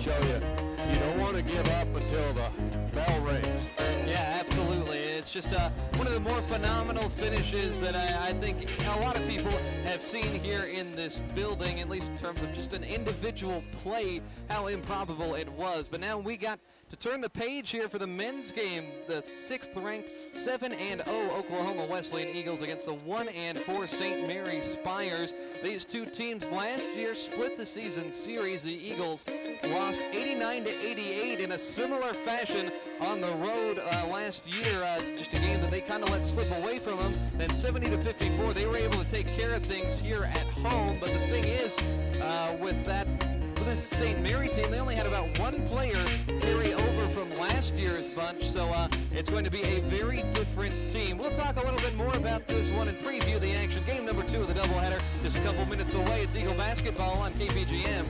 show you you don't want to give up until the bell rings. Yeah, absolutely. It's just one of the more phenomenal finishes that I think a lot of people have seen here in this building, at least in terms of just an individual play, how improbable it was. But now we got to turn the page here for the men's game, the 6th-ranked 7-0 Oklahoma Wesleyan Eagles against the 1-4 St. Mary's Spires. These two teams last year split the season series. The Eagles lost 89-88 in a similar fashion on the road last year, just a game that they kind of let slip away from them. Then 70-54, they were able to take care of things here at home. But the thing is, with this St. Mary team, they only had about one player carry over from last year's bunch, so it's going to be a very different team. We'll talk a little bit more about this one and preview the action. Game number 2 of the doubleheader just a couple minutes away. It's Eagle basketball on KPGM.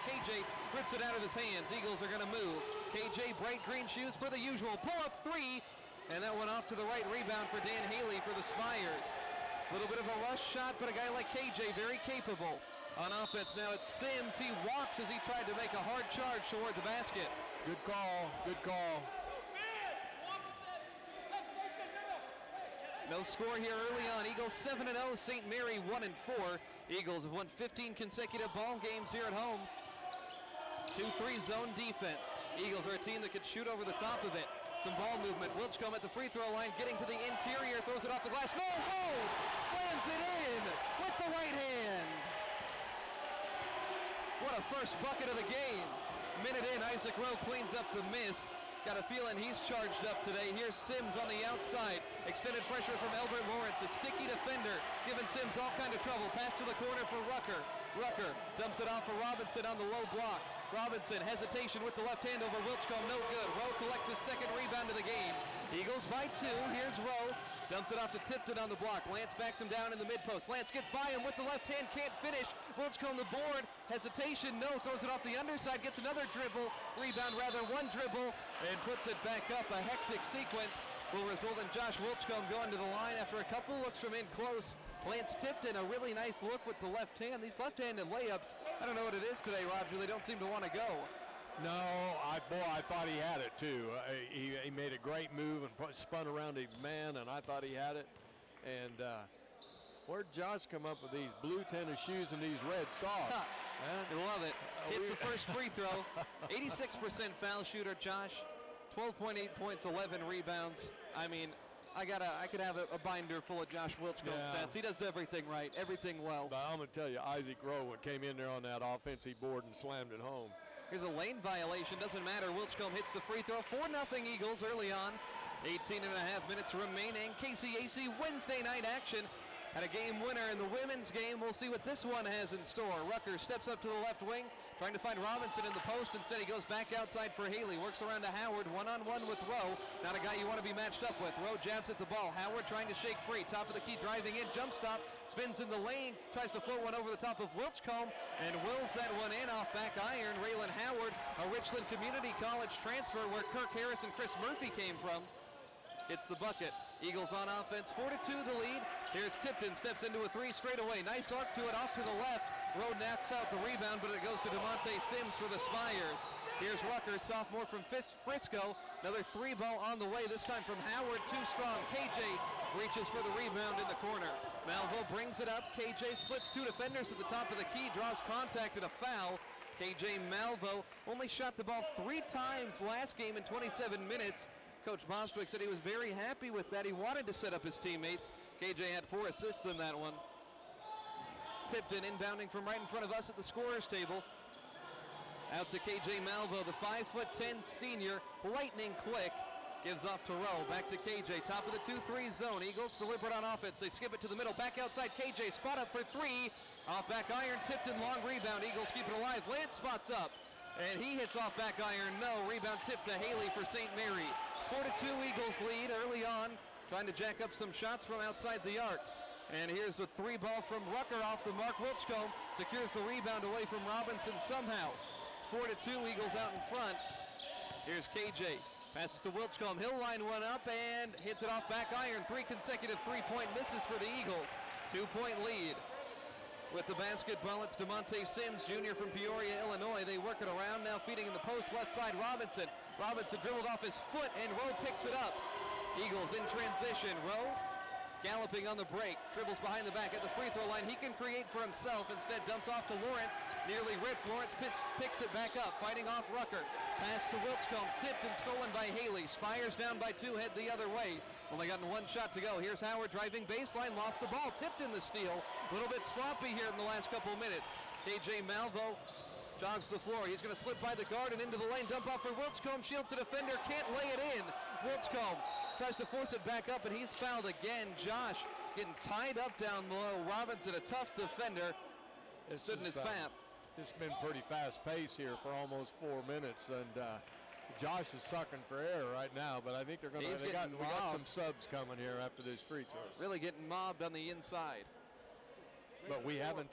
KJ rips it out of his hands. Eagles are going to move. KJ, bright green shoes for the usual. Pull up three, and that went off to the right. Rebound for Dan Haley for the Spires. A little bit of a rush shot, but a guy like KJ, very capable. On offense now it's Sims. He walks as he tried to make a hard charge toward the basket. Good call, good call. No score here early on. Eagles 7-0, St. Mary 1-4. Eagles have won 15 consecutive ball games here at home. 2-3 zone defense. Eagles are a team that could shoot over the top of it. Some ball movement. Wilchcombe at the free throw line, getting to the interior, throws it off the glass. No hold! Slams it in with the right hand. What a first bucket of the game. Minute in, Isaac Rowe cleans up the miss. Got a feeling he's charged up today. Here's Sims on the outside. Extended pressure from Albert Lawrence, a sticky defender, giving Sims all kind of trouble. Pass to the corner for Rucker. Rucker dumps it off for Robinson on the low block. Robinson, hesitation with the left hand over Wilchcombe, no good. Rowe collects his second rebound of the game. Eagles by 2, here's Rowe. Dumps it off to Tipton on the block. Lance backs him down in the mid-post. Lance gets by him with the left hand, can't finish. Wilchcombe the board, hesitation, no, throws it off the underside, gets another dribble, rebound rather, one dribble, and puts it back up. A hectic sequence will result in Josh Wilchcombe going to the line after a couple looks from in close. Lance Tipton, a really nice look with the left hand. These left-handed layups, I don't know what it is today, Roger. They don't seem to want to go. No, I thought he had it too. He made a great move and spun around his man, and I thought he had it. And where'd Josh come up with these blue tennis shoes and these red socks? I love it. Hits the first free throw. 86% foul shooter, Josh. 12.8 points, 11 rebounds. I mean, I could have a binder full of Josh Wilchcombe stats. He does everything right, everything well. But I'm going to tell you, Isaac Rowe came in there on that offensive board and slammed it home. Here's a lane violation, doesn't matter. Wilchcombe hits the free throw. 4-0 Eagles early on. 18.5 minutes remaining. KCAC Wednesday night action. Had a game winner in the women's game. We'll see what this one has in store. Rucker steps up to the left wing, trying to find Robinson in the post. Instead, he goes back outside for Haley. Works around to Howard, one-on-one with Rowe. Not a guy you want to be matched up with. Rowe jabs at the ball. Howard trying to shake free. Top of the key, driving in, jump stop. Spins in the lane, tries to float one over the top of Wilchcombe, and wills that one in off back iron. Raylan Howard, a Richland Community College transfer where Kirk Harris and Chris Murphy came from. Hits the bucket. Eagles on offense, 4-2 the lead. Here's Tipton, steps into a three straight away. Nice arc to it, off to the left. Rowe knocks out the rebound, but it goes to DeMonte Sims for the Spires. Here's Rucker, sophomore from Frisco. Another three ball on the way, this time from Howard, too strong. KJ reaches for the rebound in the corner. Malvo brings it up. KJ splits two defenders at the top of the key, draws contact and a foul. KJ Malvo only shot the ball 3 times last game in 27 minutes. Coach Bostwick said he was very happy with that. He wanted to set up his teammates. KJ had 4 assists in that one. Tipton inbounding from right in front of us at the scorer's table. Out to KJ Malvo, the 5'10" senior, lightning quick. Gives off to Rowe, back to KJ, top of the 2-3 zone. Eagles deliberate on offense. They skip it to the middle, back outside KJ, spot up for 3. Off back iron, Tipton, long rebound. Eagles keep it alive. Lance spots up, and he hits off back iron. No, rebound tip to Haley for St. Mary. 4-2 Eagles lead early on, trying to jack up some shots from outside the arc. And here's a 3 ball from Rucker off the mark. Wilchcombe secures the rebound away from Robinson somehow. 4-2 Eagles out in front. Here's KJ, passes to Wilchcombe. He'll line one up and hits it off back iron. 3 consecutive three-point misses for the Eagles. 2-point lead. With the basketball, it's DeMonte Sims, junior from Peoria, Illinois. They work it around now, feeding in the post, left side, Robinson. Robinson dribbled off his foot, and Rowe picks it up. Eagles in transition. Rowe galloping on the break, dribbles behind the back at the free throw line. He can create for himself. Instead, dumps off to Lawrence. Nearly ripped. Lawrence picks it back up, fighting off Rucker. Pass to Wilchcombe, tipped and stolen by Haley. Spires down by 2, head the other way. Only gotten 1 shot to go. Here's Howard driving baseline, lost the ball, tipped in the steal. A little bit sloppy here in the last couple minutes. KJ Malvo jogs the floor. He's going to slip by the guard and into the lane. Dump off for Wilchcombe. Shields the defender. Can't lay it in. Wilchcombe tries to force it back up, and he's fouled again. Josh getting tied up down low. Robinson, a tough defender, stood in his path. It's been pretty fast pace here for almost 4 minutes, and Josh is sucking for air right now, but I think they're going to we got some subs coming here after these free throws. Really getting mobbed on the inside. but we haven't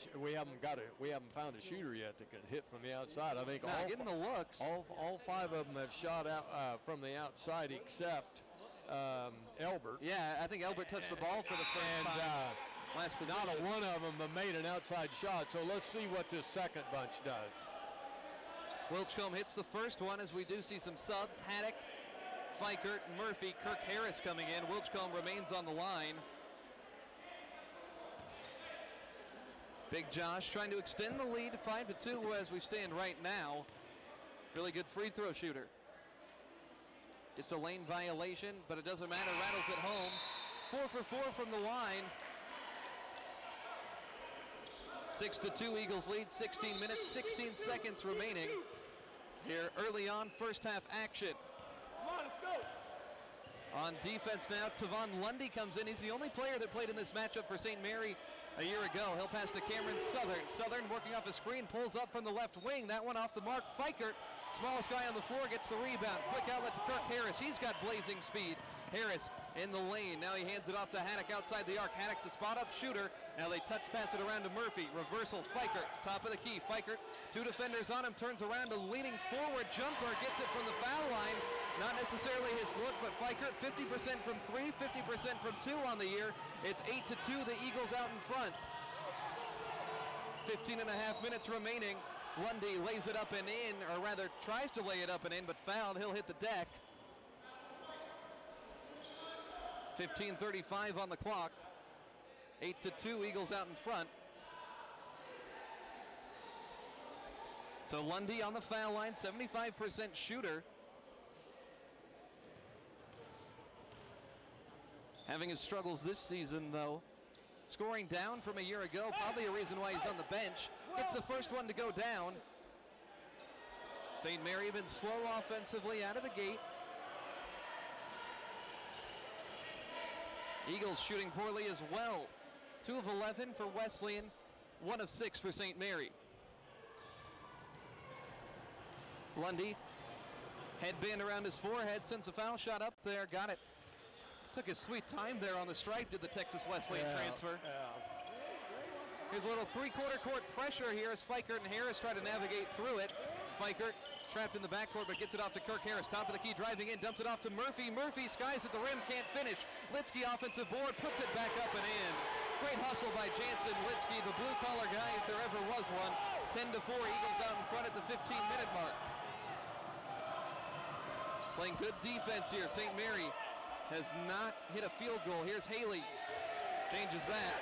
found a shooter yet that could hit from the outside. I think getting the looks. All 5 of them have shot out from the outside except Elbert. Yeah, I think Elbert touched the ball for the first time. Last position. Not a one of them have made an outside shot, so let's see what this second bunch does. Wilchcombe hits the first one as we do see some subs. Haddock, Fikert, Murphy, Kirk Harris coming in. Wilchcombe remains on the line. Big Josh trying to extend the lead to 5-2 as we stand right now. Really good free throw shooter. It's a lane violation, but it doesn't matter. Rattles it home. 4 for 4 from the line. 6-2 Eagles lead. 16 minutes, 16 seconds remaining here early on first half action. Come on, let's go. On defense now, Tavon Lundy comes in. He's the only player that played in this matchup for St. Mary a year ago. He'll pass to Cameron Southern. Southern working off a screen, pulls up from the left wing. That one off the mark. Fikert, smallest guy on the floor, gets the rebound. Quick outlet to Kirk Harris. He's got blazing speed. Harris in the lane. Now he hands it off to Haddock outside the arc. Haddock's a spot-up shooter. Now they touch pass it around to Murphy. Reversal, Fikert, top of the key. Fikert, 2 defenders on him, turns around, a leaning forward jumper, gets it from the foul line. Not necessarily his look, but Fikert 50% from 3, 50% from 2 on the year. It's 8-2, the Eagles out in front. 15 and a half minutes remaining. Lundy lays it up and in, or rather tries to lay it up and in, but fouled. He'll hit the deck. 15:35 on the clock. 8-2, Eagles out in front. So Lundy on the foul line, 75% shooter. Having his struggles this season, though. Scoring down from a year ago, probably a reason why he's on the bench. It's the first one to go down. St. Mary been slow offensively out of the gate. Eagles shooting poorly as well. 2 of 11 for Wesleyan, 1 of 6 for St. Mary. Lundy, headband around his forehead, sends a foul shot up there, got it. Took his sweet time there on the stripe, did the Texas Wesleyan transfer. Here's a little 3/4 court pressure here as Fikert and Harris try to navigate through it. Fikert trapped in the backcourt, but gets it off to Kirk Harris. Top of the key, driving in, dumps it off to Murphy. Murphy skies at the rim, can't finish. Litsky offensive board, puts it back up and in. Great hustle by Jansen Litsky, the blue-collar guy if there ever was one. 10-4, Eagles out in front at the 15-minute mark. Playing good defense here. St. Mary has not hit a field goal. Here's Haley. Changes that.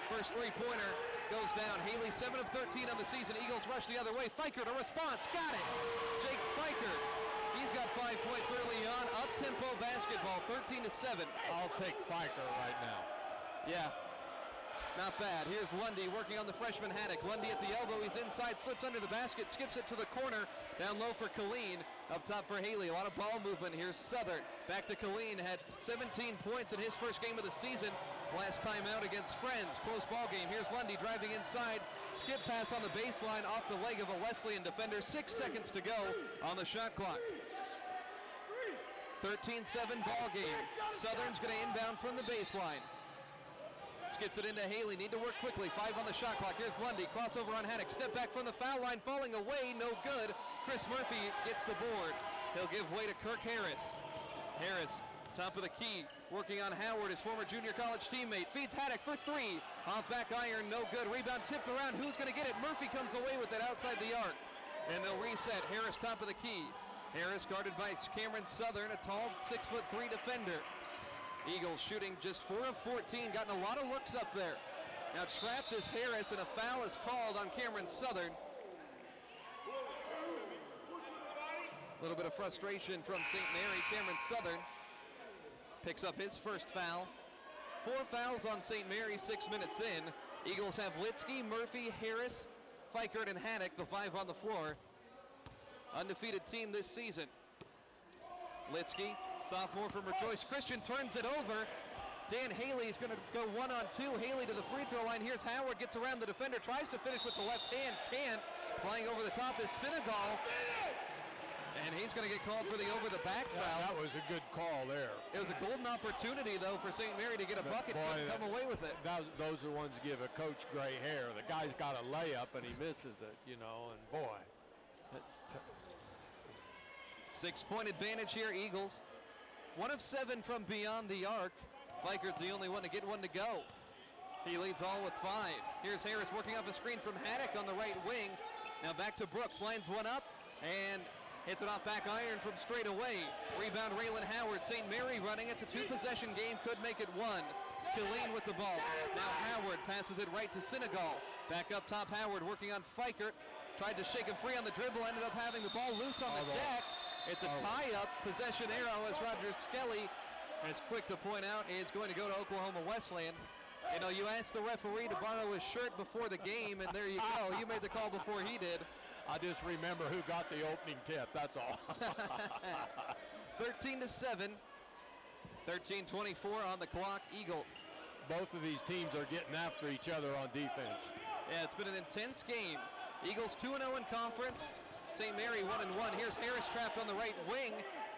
First three-pointer goes down. Haley 7 of 13 on the season. Eagles rush the other way. Fikert, a response. Got it. Jake Fikert. He's got 5 points early on. Up-tempo basketball, 13-7. I'll take Fikert right now. Yeah. Not bad. Here's Lundy working on the freshman Haddock. Lundy at the elbow. He's inside, slips under the basket, skips it to the corner. Down low for Colleen. Up top for Haley. A lot of ball movement. Here's Southern. Back to Colleen. Had 17 points in his first game of the season. Last time out against Friends. Close ball game. Here's Lundy driving inside. Skip pass on the baseline off the leg of a Wesleyan defender. 6 seconds to go on the shot clock. 13-7 ball game. Southern's going to inbound from the baseline. Skips it into Haley, need to work quickly. 5 on the shot clock. Here's Lundy, crossover on Haddock. Step back from the foul line, falling away, no good. Chris Murphy gets the board. He'll give way to Kirk Harris. Harris, top of the key, working on Howard, his former junior college teammate. Feeds Haddock for 3. Off back iron, no good. Rebound tipped around, who's gonna get it? Murphy comes away with it outside the arc. And they'll reset. Harris, top of the key. Harris guarded by Cameron Southern, a tall 6'3" defender. Eagles shooting just 4 of 14, gotten a lot of looks up there. Now trapped is Harris, and a foul is called on Cameron Southern. A little bit of frustration from St. Mary. Cameron Southern picks up his first foul. 4 fouls on St. Mary, 6 minutes in. Eagles have Litsky, Murphy, Harris, Fikert, and Haddock, the 5 on the floor. Undefeated team this season. Litsky, sophomore from Rejoice Christian, turns it over. Dan Haley's going to go 1-on-2. Haley to the free throw line. Here's Howard, gets around the defender, tries to finish with the left hand, can't. Flying over the top is Senegal. And he's going to get called for the over-the-back foul. That was a good call there. It was a golden opportunity, though, for St. Mary to get a bucket and come away with it. Those are the ones that give a coach gray hair. The guy's got a layup, and he misses it, you know, and boy. 6-point advantage here, Eagles. 1 of 7 from beyond the arc. Feikert's the only one to get one to go. He leads all with 5. Here's Harris working off a screen from Haddock on the right wing. Now back to Brooks, lines one up, and hits it off back iron from straight away. Rebound, Raylan Howard. St. Mary running. It's a 2-possession game. Could make it 1. Killeen with the ball. Now Howard passes it right to Senegal. Back up top, Howard working on Feikert. Tried to shake him free on the dribble. Ended up having the ball loose on the deck. It's a tie-up possession arrow as Roger Skelly is quick to point out is going to go to Oklahoma Wesleyan. You know, you asked the referee to borrow his shirt before the game, and there you go. You made the call before he did. I just remember who got the opening tip, that's all. 13-7, 13:24 on the clock, Eagles. Both of these teams are getting after each other on defense. Yeah, it's been an intense game. Eagles 2-0 in conference. St. Mary 1-1. Here's Harris trapped on the right wing.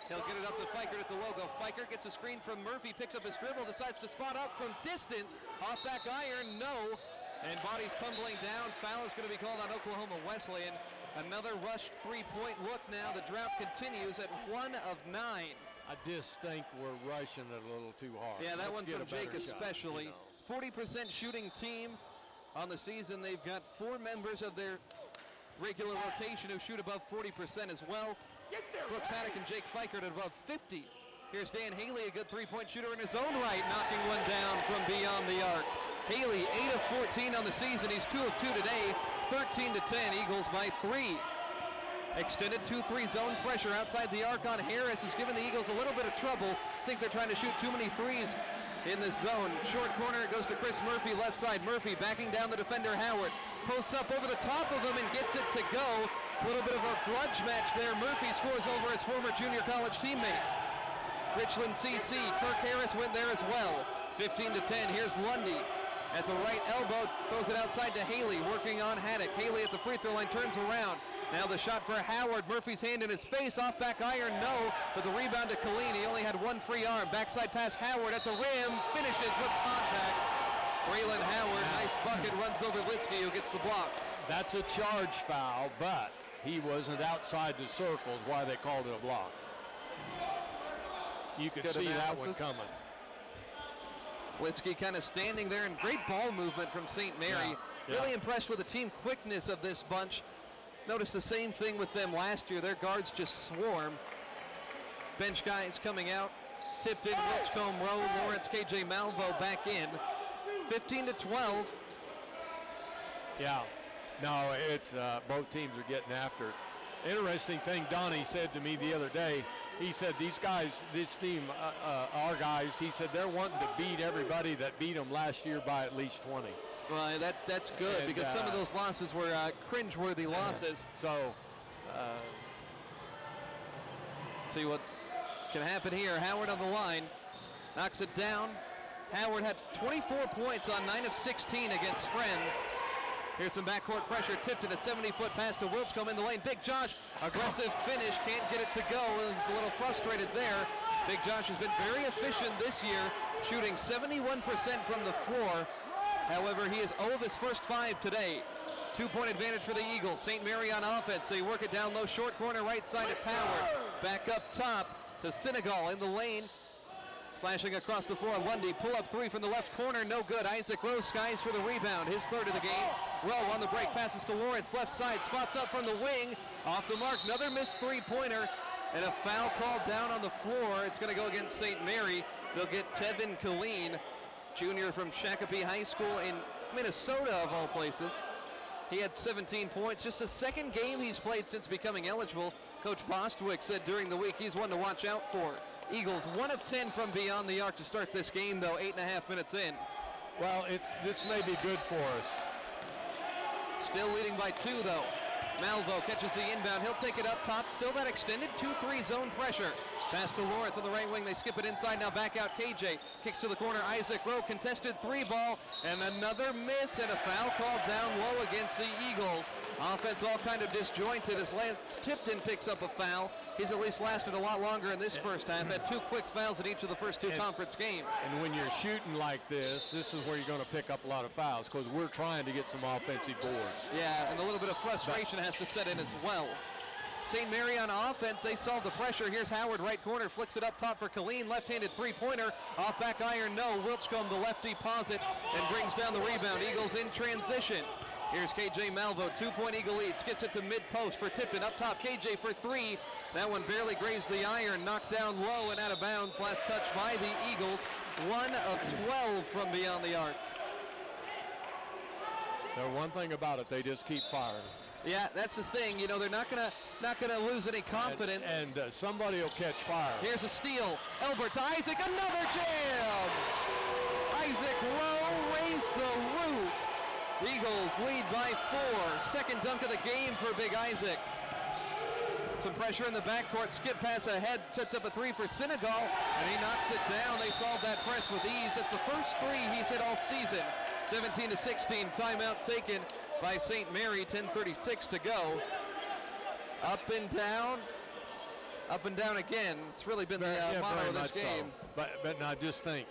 He'll get it up to Feikert at the logo. Feikert gets a screen from Murphy, picks up his dribble, decides to spot up from distance. Off back iron, no. And bodies tumbling down. Foul is going to be called on Oklahoma Wesleyan. Another rushed three-point look now. The drought continues at 1 of 9. I just think we're rushing it a little too hard. Yeah, that one from Jake shot, especially. 40% shooting team on the season. They've got 4 members of their regular rotation who shoot above 40% as well. Brooks Haddock and Jake Feikert at above 50. Here's Dan Haley, a good three-point shooter in his own right, knocking one down from beyond the arc. Haley, 8 of 14 on the season. He's 2 of 2 today. 13-10, Eagles by 3. Extended 2-3 zone pressure outside the arc on Harris has given the Eagles a little bit of trouble. I think they're trying to shoot too many threes in this zone. Short corner, it goes to Chris Murphy, left side. Murphy backing down the defender, Howard. Posts up over the top of him and gets it to go. A little bit of a grudge match there. Murphy scores over his former junior college teammate. Richland CC, Kirk Harris went there as well. 15-10, here's Lundy. At the right elbow, throws it outside to Haley, working on Haddock. Haley at the free throw line, turns around. Now the shot for Howard. Murphy's hand in his face, off back iron, no. But the rebound to Killeen, he only had 1 free arm. Backside pass, Howard at the rim, finishes with contact. Raylan Howard, nice bucket, runs over Litsky, who gets the block. That's a charge foul, but he wasn't outside the circles, why they called it a block. You could see analysis. that one coming. Litsky kind of standing there, and great ball movement from St. Mary. Really impressed with the team quickness of this bunch. Noticed the same thing with them last year. Their guards just swarm. Bench guys coming out. Tipped in, Wilchcombe, Rowe, Lawrence, KJ Malvo back in. 15-12. Yeah, no, it's both teams are getting after it. Interesting thing Donnie said to me the other day, he said these guys, this team, our guys, he said they're wanting to beat everybody that beat them last year by at least 20. Well, that's good, and because some of those losses were cringeworthy losses. So, let's see what can happen here. Howard on the line, knocks it down. Howard had 24 points on 9 of 16 against Friends. Here's some backcourt pressure, tipped in a 70-foot pass to Wilchcombe in the lane. Big Josh, aggressive finish, can't get it to go. He's a little frustrated there. Big Josh has been very efficient this year, shooting 71% from the floor. However, he is 0 of his first 5 today. 2-point advantage for the Eagles. St. Mary on offense. They work it down low, short corner, right side. It's Howard. Back up top to Senegal in the lane. Slashing across the floor, Lundy, pull-up 3 from the left corner, no good. Isaac Rowe skies for the rebound, his 3rd of the game. Rowe on the break, passes to Lawrence, left side, spots up from the wing, off the mark, another missed 3-pointer, and a foul called down on the floor. It's going to go against St. Mary. They'll get Tevin Killeen, junior from Shakopee High School in Minnesota, of all places. He had 17 points, just the 2nd game he's played since becoming eligible. Coach Bostwick said during the week he's one to watch out for. Eagles 1 of 10 from beyond the arc to start this game, though, 8.5 minutes in. Well, this may be good for us. Still leading by 2, though. Malvo catches the inbound. He'll take it up top. Still that extended 2-3 zone pressure. Pass to Lawrence on the right wing. They skip it inside. Now back out KJ. Kicks to the corner. Isaac Rowe. Contested 3-ball. And another miss and a foul called down low against the Eagles. Offense all kind of disjointed as Lance Tipton picks up a foul. He's at least lasted a lot longer in this first half. Had 2 quick fouls in each of the first 2 conference games. And when you're shooting like this is where you're going to pick up a lot of fouls because we're trying to get some offensive boards. Yeah, and a little bit of frustration has to set in as well. St. Mary on offense, they solve the pressure. Here's Howard, right corner, flicks it up top for Colleen, left-handed 3-pointer, off back iron, no. Wilchcombe, the lefty, posit, and brings down the rebound. Eagles in transition. Here's KJ Malvo, 2-point Eagle lead, skips it to mid-post for Tipton, up top, KJ for 3. That one barely grazed the iron, knocked down low and out of bounds. Last touch by the Eagles, 1 of 12 from beyond the arc. So one thing about it, they just keep firing. Yeah, that's the thing. You know, they're not gonna lose any confidence. And somebody will catch fire. Here's a steal. Elbert to Isaac, another jam! Isaac Rowe raised the roof. Eagles lead by 4. Second dunk of the game for Big Isaac. Some pressure in the backcourt. Skip pass ahead, sets up a 3 for Senegal, and he knocks it down. They solve that press with ease. It's the first 3 he's hit all season. 17-16, timeout taken by St. Mary, 10:36 to go. Up and down again. It's really been the motto of this game. So. But now just think,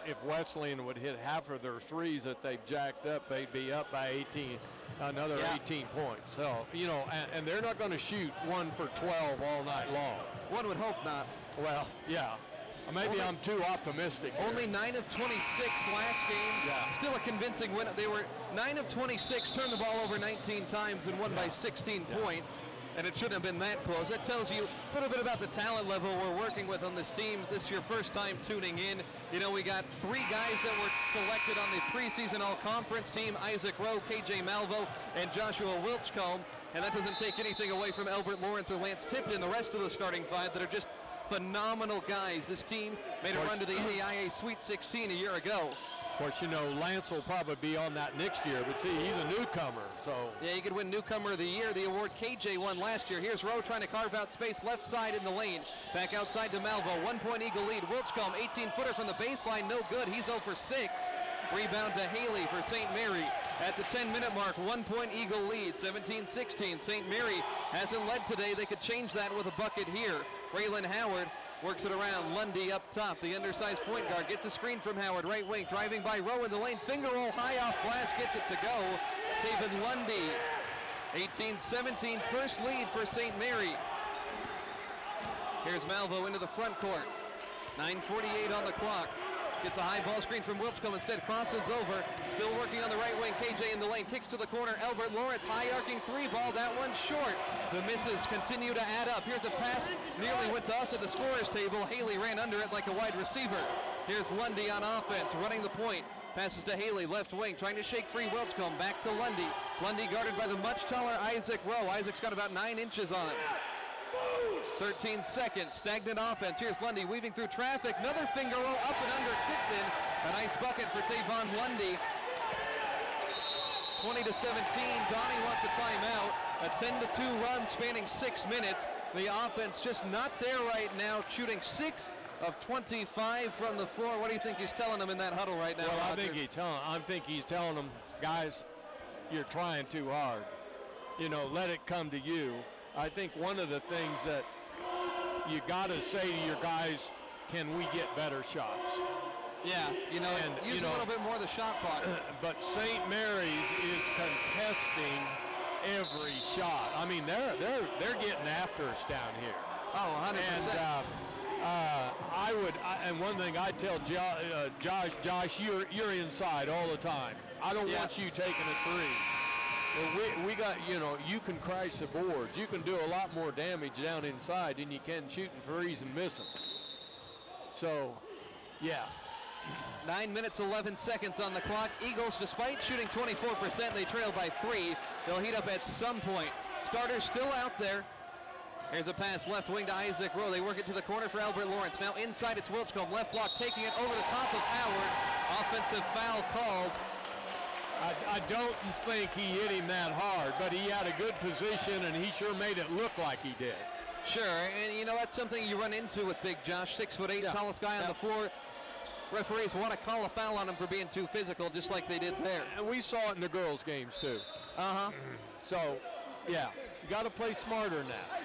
if Wesleyan would hit half of their threes that they've jacked up, they'd be up by 18, another 18 points. So, you know, and they're not going to shoot 1 for 12 all night long. One would hope not. Well, yeah. Maybe I'm too optimistic here. Only 9 of 26 last game. Yeah. Still a convincing win. They were 9 of 26, turned the ball over 19 times and won by 16 points. And it shouldn't have been that close. That tells you a little bit about the talent level we're working with on this team. This is your first time tuning in. You know, we got 3 guys that were selected on the preseason all-conference team, Isaac Rowe, KJ Malvo, and Joshua Wilchcombe. And that doesn't take anything away from Albert Lawrence or Lance Tipton, the rest of the starting 5 that are just phenomenal guys. This team made a run to the NAIA Sweet 16 a year ago. Of course, you know, Lance will probably be on that next year, but see, he's a newcomer, so. Yeah, he could win Newcomer of the Year, the award KJ won last year. Here's Rowe trying to carve out space left side in the lane. Back outside to Malvo, 1-point Eagle lead. Wilchcombe, 18-footer from the baseline, no good. He's 0 for 6. Rebound to Haley for St. Mary. At the 10-minute mark, 1-point Eagle lead, 17-16. St. Mary hasn't led today. They could change that with a bucket here. Raylan Howard works it around. Lundy up top, the undersized point guard, gets a screen from Howard, right wing, driving by Rowe in the lane, finger roll high off glass, gets it to go. David Lundy, 18-17, first lead for St. Mary. Here's Malvo into the front court. 9:48 on the clock. Gets a high ball screen from Wilchcombe, instead crosses over. Still working on the right wing, KJ in the lane, kicks to the corner, Albert Lawrence, high arcing 3-ball, that one short. The misses continue to add up. Here's a pass, nearly went to us at the scorer's table. Haley ran under it like a wide receiver. Here's Lundy on offense, running the point. Passes to Haley, left wing, trying to shake free Wilchcombe, back to Lundy. Lundy guarded by the much taller Isaac Rowe. Isaac's got about 9 inches on it. 13 seconds, stagnant offense. Here's Lundy weaving through traffic. Another finger roll up and under Tipton. A nice bucket for Tavon Lundy. 20-17, Donnie wants a timeout. A 10-2 run spanning 6 minutes. The offense just not there right now, shooting 6 of 25 from the floor. What do you think he's telling them in that huddle right now, Well, Roger? I think he's telling them, guys, you're trying too hard. You know, let it come to you. I think one of the things that you got to say to your guys, can we get better shots? Yeah, you know, and use a little bit more of the shot clock. But St. Mary's is contesting every shot. I mean, they're getting after us down here. Oh, 100%. And and one thing I tell Josh, you're inside all the time. I don't want you taking a 3. We got, you know, you can crash the boards. You can do a lot more damage down inside than you can shooting threes and missing. So, yeah. 9 minutes, 11 seconds on the clock. Eagles, despite shooting 24%, they trail by 3. They'll heat up at some point. Starters still out there. Here's a pass left wing to Isaac Rowe. They work it to the corner for Albert Lawrence. Now inside it's Wilchcombe. Left block taking it over the top of Howard. Offensive foul called. I don't think he hit him that hard, but he had a good position, and he sure made it look like he did. Sure, and you know that's something you run into with Big Josh, 6'8", tallest guy on the floor. Referees want to call a foul on him for being too physical, just like they did there. And we saw it in the girls' games too. So, yeah, you got to play smarter than that.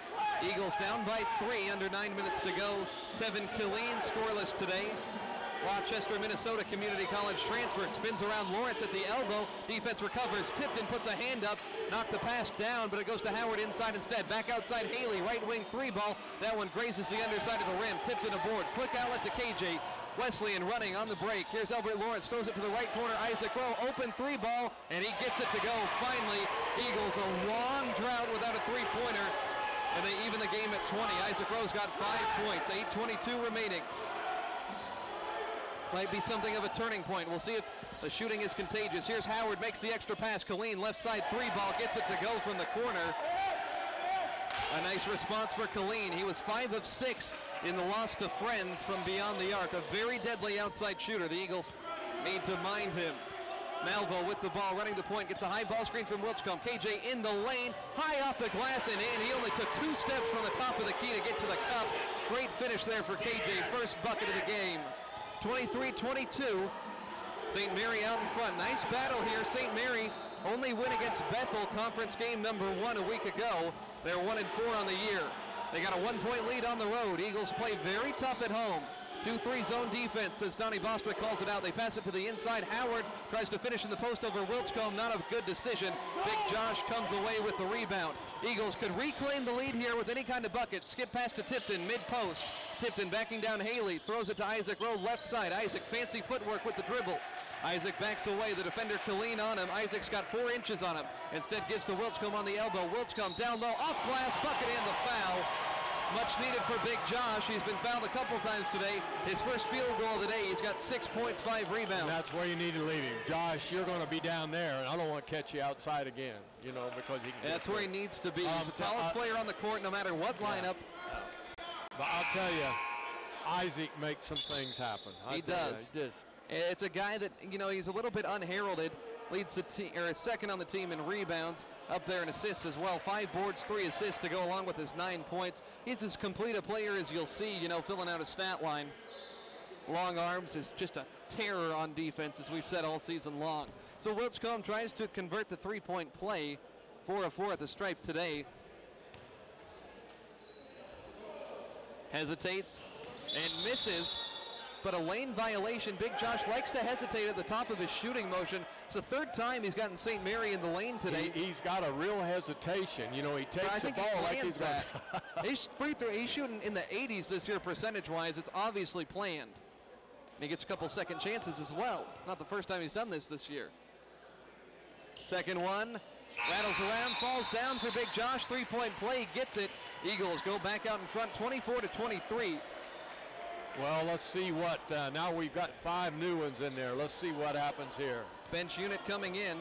Eagles down by 3, under 9 minutes to go. Tevin Killeen scoreless today. Rochester, Minnesota Community College transfer, spins around Lawrence at the elbow. Defense recovers. Tipton puts a hand up, knocked the pass down, but it goes to Howard inside instead. Back outside Haley, right wing 3 ball. That one grazes the underside of the rim. Tipton aboard. Quick outlet to KJ. Wesleyan running on the break. Here's Albert Lawrence, throws it to the right corner. Isaac Rowe, open 3 ball, and he gets it to go. Finally, Eagles a long drought without a 3-pointer, and they even the game at 20. Isaac Rowe's got 5 points, 8:22 remaining. Might be something of a turning point. We'll see if the shooting is contagious. Here's Howard, makes the extra pass. Killeen, left side 3 ball, gets it to go from the corner. A nice response for Killeen. He was 5 of 6 in the loss to Friends from beyond the arc. A very deadly outside shooter. The Eagles need to mind him. Malvo with the ball, running the point, gets a high ball screen from Wilchcombe. KJ in the lane, high off the glass and in. He only took 2 steps from the top of the key to get to the cup. Great finish there for KJ, first bucket of the game. 23-22, St. Mary out in front. Nice battle here. St. Mary only win against Bethel, conference game number 1 a week ago. They're 1-4 on the year. They got a 1-point lead on the road. Eagles play very tough at home. 2-3 zone defense, as Donnie Bostwick calls it out. They pass it to the inside. Howard tries to finish in the post over Wilchcombe. Not a good decision. Big Josh comes away with the rebound. Eagles could reclaim the lead here with any kind of bucket. Skip pass to Tipton, mid-post. Tipton backing down Haley. Throws it to Isaac Rowe, left side. Isaac, fancy footwork with the dribble. Isaac backs away. The defender Killeen on him. Isaac's got 4 inches on him. Instead gives to Wilchcombe on the elbow. Wilchcombe down low, off glass, bucket and the foul. Much needed for Big Josh. He's been fouled a couple times today. His first field goal of the day. He's got 6 points, 5 rebounds. And that's where you need to lead him. Josh, you're going to be down there, and I don't want to catch you outside again, you know, because he can. That's where he needs to be. He's the tallest player on the court, no matter what lineup. But I'll tell you, Isaac makes some things happen. He does. It's a guy that, you know, he's a little bit unheralded. Leads the team, or second on the team in rebounds, up there in assists as well. 5 boards, 3 assists to go along with his 9 points. He's as complete a player as you'll see, you know, filling out a stat line. Long arms is just a terror on defense, as we've said all season long. So Wilchcombe tries to convert the 3-point play. 4 of 4 at the stripe today. Hesitates and misses. But a lane violation. Big Josh likes to hesitate at the top of his shooting motion. It's the 3rd time he's gotten St. Mary in the lane today. He's got a real hesitation. You know, he takes the ball like he's that. He's shooting in the 80s this year percentage-wise. It's obviously planned. And he gets a couple second chances as well. Not the first time he's done this year. Second one. Rattles around, falls down for Big Josh. 3-point play, gets it. Eagles go back out in front, 24-23. Well, let's see what, now we've got 5 new ones in there. Let's see what happens here. Bench unit coming in.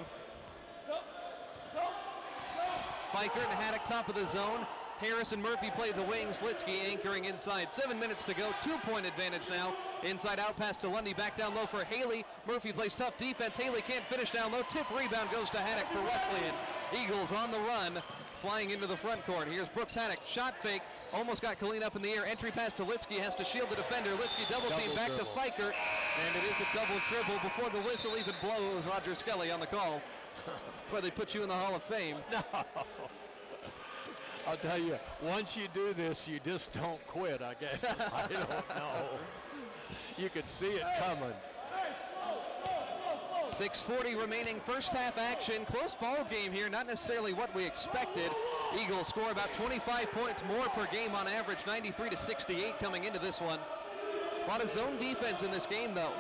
Fikert and Haddock top of the zone. Harris and Murphy play the wings. Litsky anchoring inside. 7 minutes to go, 2-point advantage now. Inside out pass to Lundy, back down low for Haley. Murphy plays tough defense. Haley can't finish down low. Tip rebound goes to Haddock for Wesleyan. Eagles on the run, flying into the front court. Here's Brooks Haddock, shot fake. Almost got Killeen up in the air. Entry pass to Litsky, has to shield the defender. Litsky double team back to Fikert, and it is a double dribble. Before the whistle even blow, it was Roger Skelly on the call. That's why they put you in the Hall of Fame. No. I'll tell you, once you do this, you just don't quit, I guess. I don't know. You could see it coming. 6:40 remaining, first half action. Close ball game here, not necessarily what we expected. Eagles score about 25 points more per game on average, 93-68 coming into this one. A lot of zone defense in this game, though.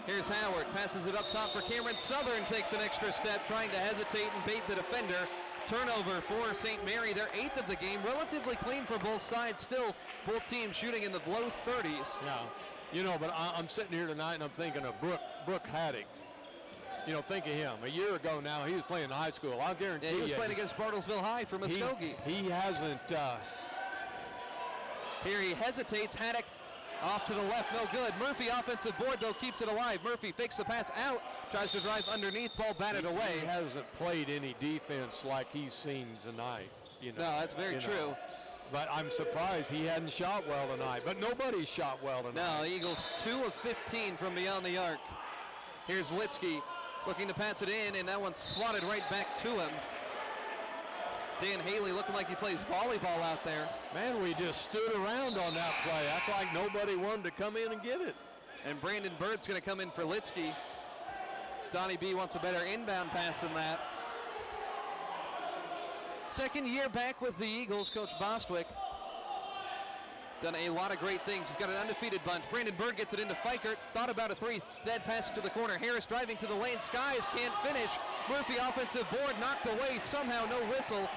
Here's Howard, passes it up top for Cameron. Southern takes an extra step, trying to hesitate and bait the defender. Turnover for St. Mary, their 8th of the game. Relatively clean for both sides. Still, both teams shooting in the low 30s. Yeah, you know, but I'm sitting here tonight and I'm thinking of Brooke Haddock. You know, think of him. A year ago now, he was playing in high school. I'll guarantee you. He was playing against Bartlesville High for Muskogee. He hasn't. Here he hesitates. Haddock off to the left, no good. Murphy offensive board, though, keeps it alive. Murphy fakes the pass out, tries to drive underneath, ball batted away. He hasn't played any defense like he's seen tonight. You know. No, that's very true. But I'm surprised he hadn't shot well tonight. But nobody's shot well tonight. No, Eagles 2 of 15 from beyond the arc. Here's Litsky looking to pass it in, and that one's swatted right back to him. Dan Haley looking like he plays volleyball out there. Man, we just stood around on that play. That's like nobody wanted to come in and get it. And Brandon Bird's going to come in for Litsky. Donnie B wants a better inbound pass than that. Second year back with the Eagles, Coach Bostwick. Done a lot of great things. He's got an undefeated bunch. Brandon Bird gets it into Fikert. Thought about a three. Instead passes to the corner. Harris driving to the lane. Skies can't finish. Murphy offensive board knocked away. Somehow no whistle.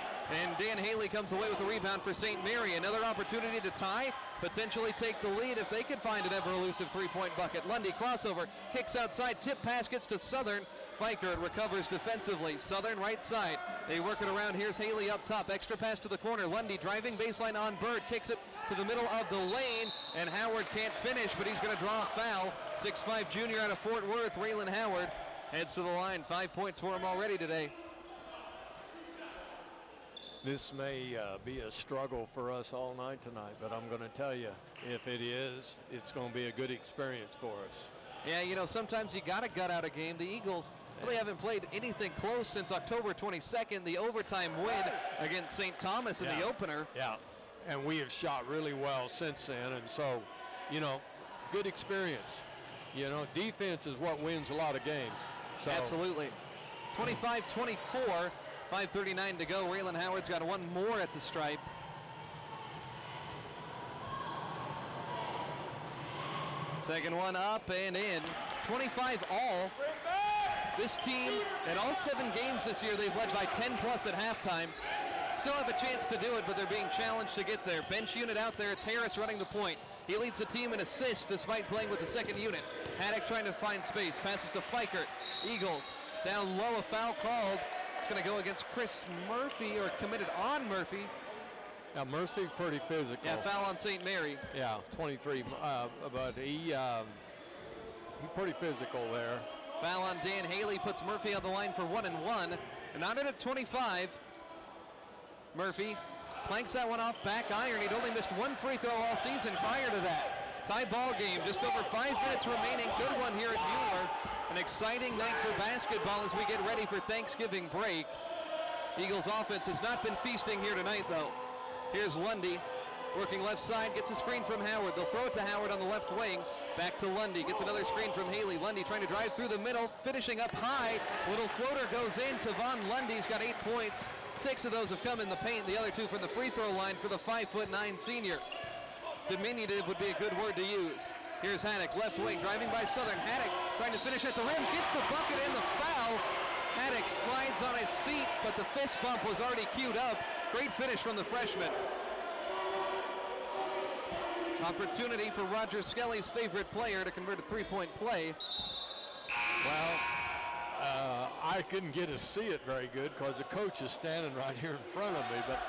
And Dan Haley comes away with a rebound for St. Mary. Another opportunity to tie, potentially take the lead if they could find an ever-elusive three-point bucket. Lundy crossover, kicks outside, tip pass gets to Southern. Fikert recovers defensively. Southern right side. They work it around. Here's Haley up top. Extra pass to the corner. Lundy driving baseline on Bird. Kicks it to the middle of the lane. And Howard can't finish, but he's going to draw a foul. 6'5" junior out of Fort Worth, Raylan Howard, heads to the line. 5 points for him already today. This may be a struggle for us all night tonight, but I'm going to tell you, if it is, it's going to be a good experience for us. Yeah, you know, sometimes you got to gut out a game. The Eagles really haven't played anything close since October 22nd, the overtime win against St. Thomas in the opener. Yeah, and we have shot really well since then, and so, you know, good experience. You know, defense is what wins a lot of games. So. Absolutely. 25-24. 5:39 to go. Raylan Howard's got one more at the stripe. Second one up and in. 25 all. This team, in all 7 games this year, they've led by 10 plus at halftime. Still have a chance to do it, but they're being challenged to get there. Bench unit out there. It's Harris running the point. He leads the team in assists despite playing with the second unit. Haddock trying to find space. Passes to Fikert. Eagles down low. A foul called. It's going to go against Chris Murphy, or committed on Murphy. Yeah, Murphy's pretty physical. Yeah, foul on St. Mary. Yeah, 23, but he's pretty physical there. Foul on Dan Haley puts Murphy on the line for 1 and 1. And on it at 25. Murphy planks that one off back iron. He'd only missed 1 free throw all season prior to that. Tie ball game, just over 5 minutes remaining. Good one here at Mueller. An exciting night for basketball as we get ready for Thanksgiving break. Eagles offense has not been feasting here tonight, though. Here's Lundy working left side, gets a screen from Howard. They'll throw it to Howard on the left wing. Back to Lundy, gets another screen from Haley. Lundy trying to drive through the middle, finishing up high. Little floater goes in. Tavon Lundy's got 8 points. 6 of those have come in the paint. The other 2 from the free throw line for the 5'9" senior. Diminutive would be a good word to use. Here's Haddock, left wing, driving by Southern. Haddock trying to finish at the rim, gets the bucket and the foul. Haddock slides on his seat, but the fist bump was already queued up. Great finish from the freshman. Opportunity for Roger Skelly's favorite player to convert a 3-point play. Well, I couldn't get to see it very good because the coach is standing right here in front of me, but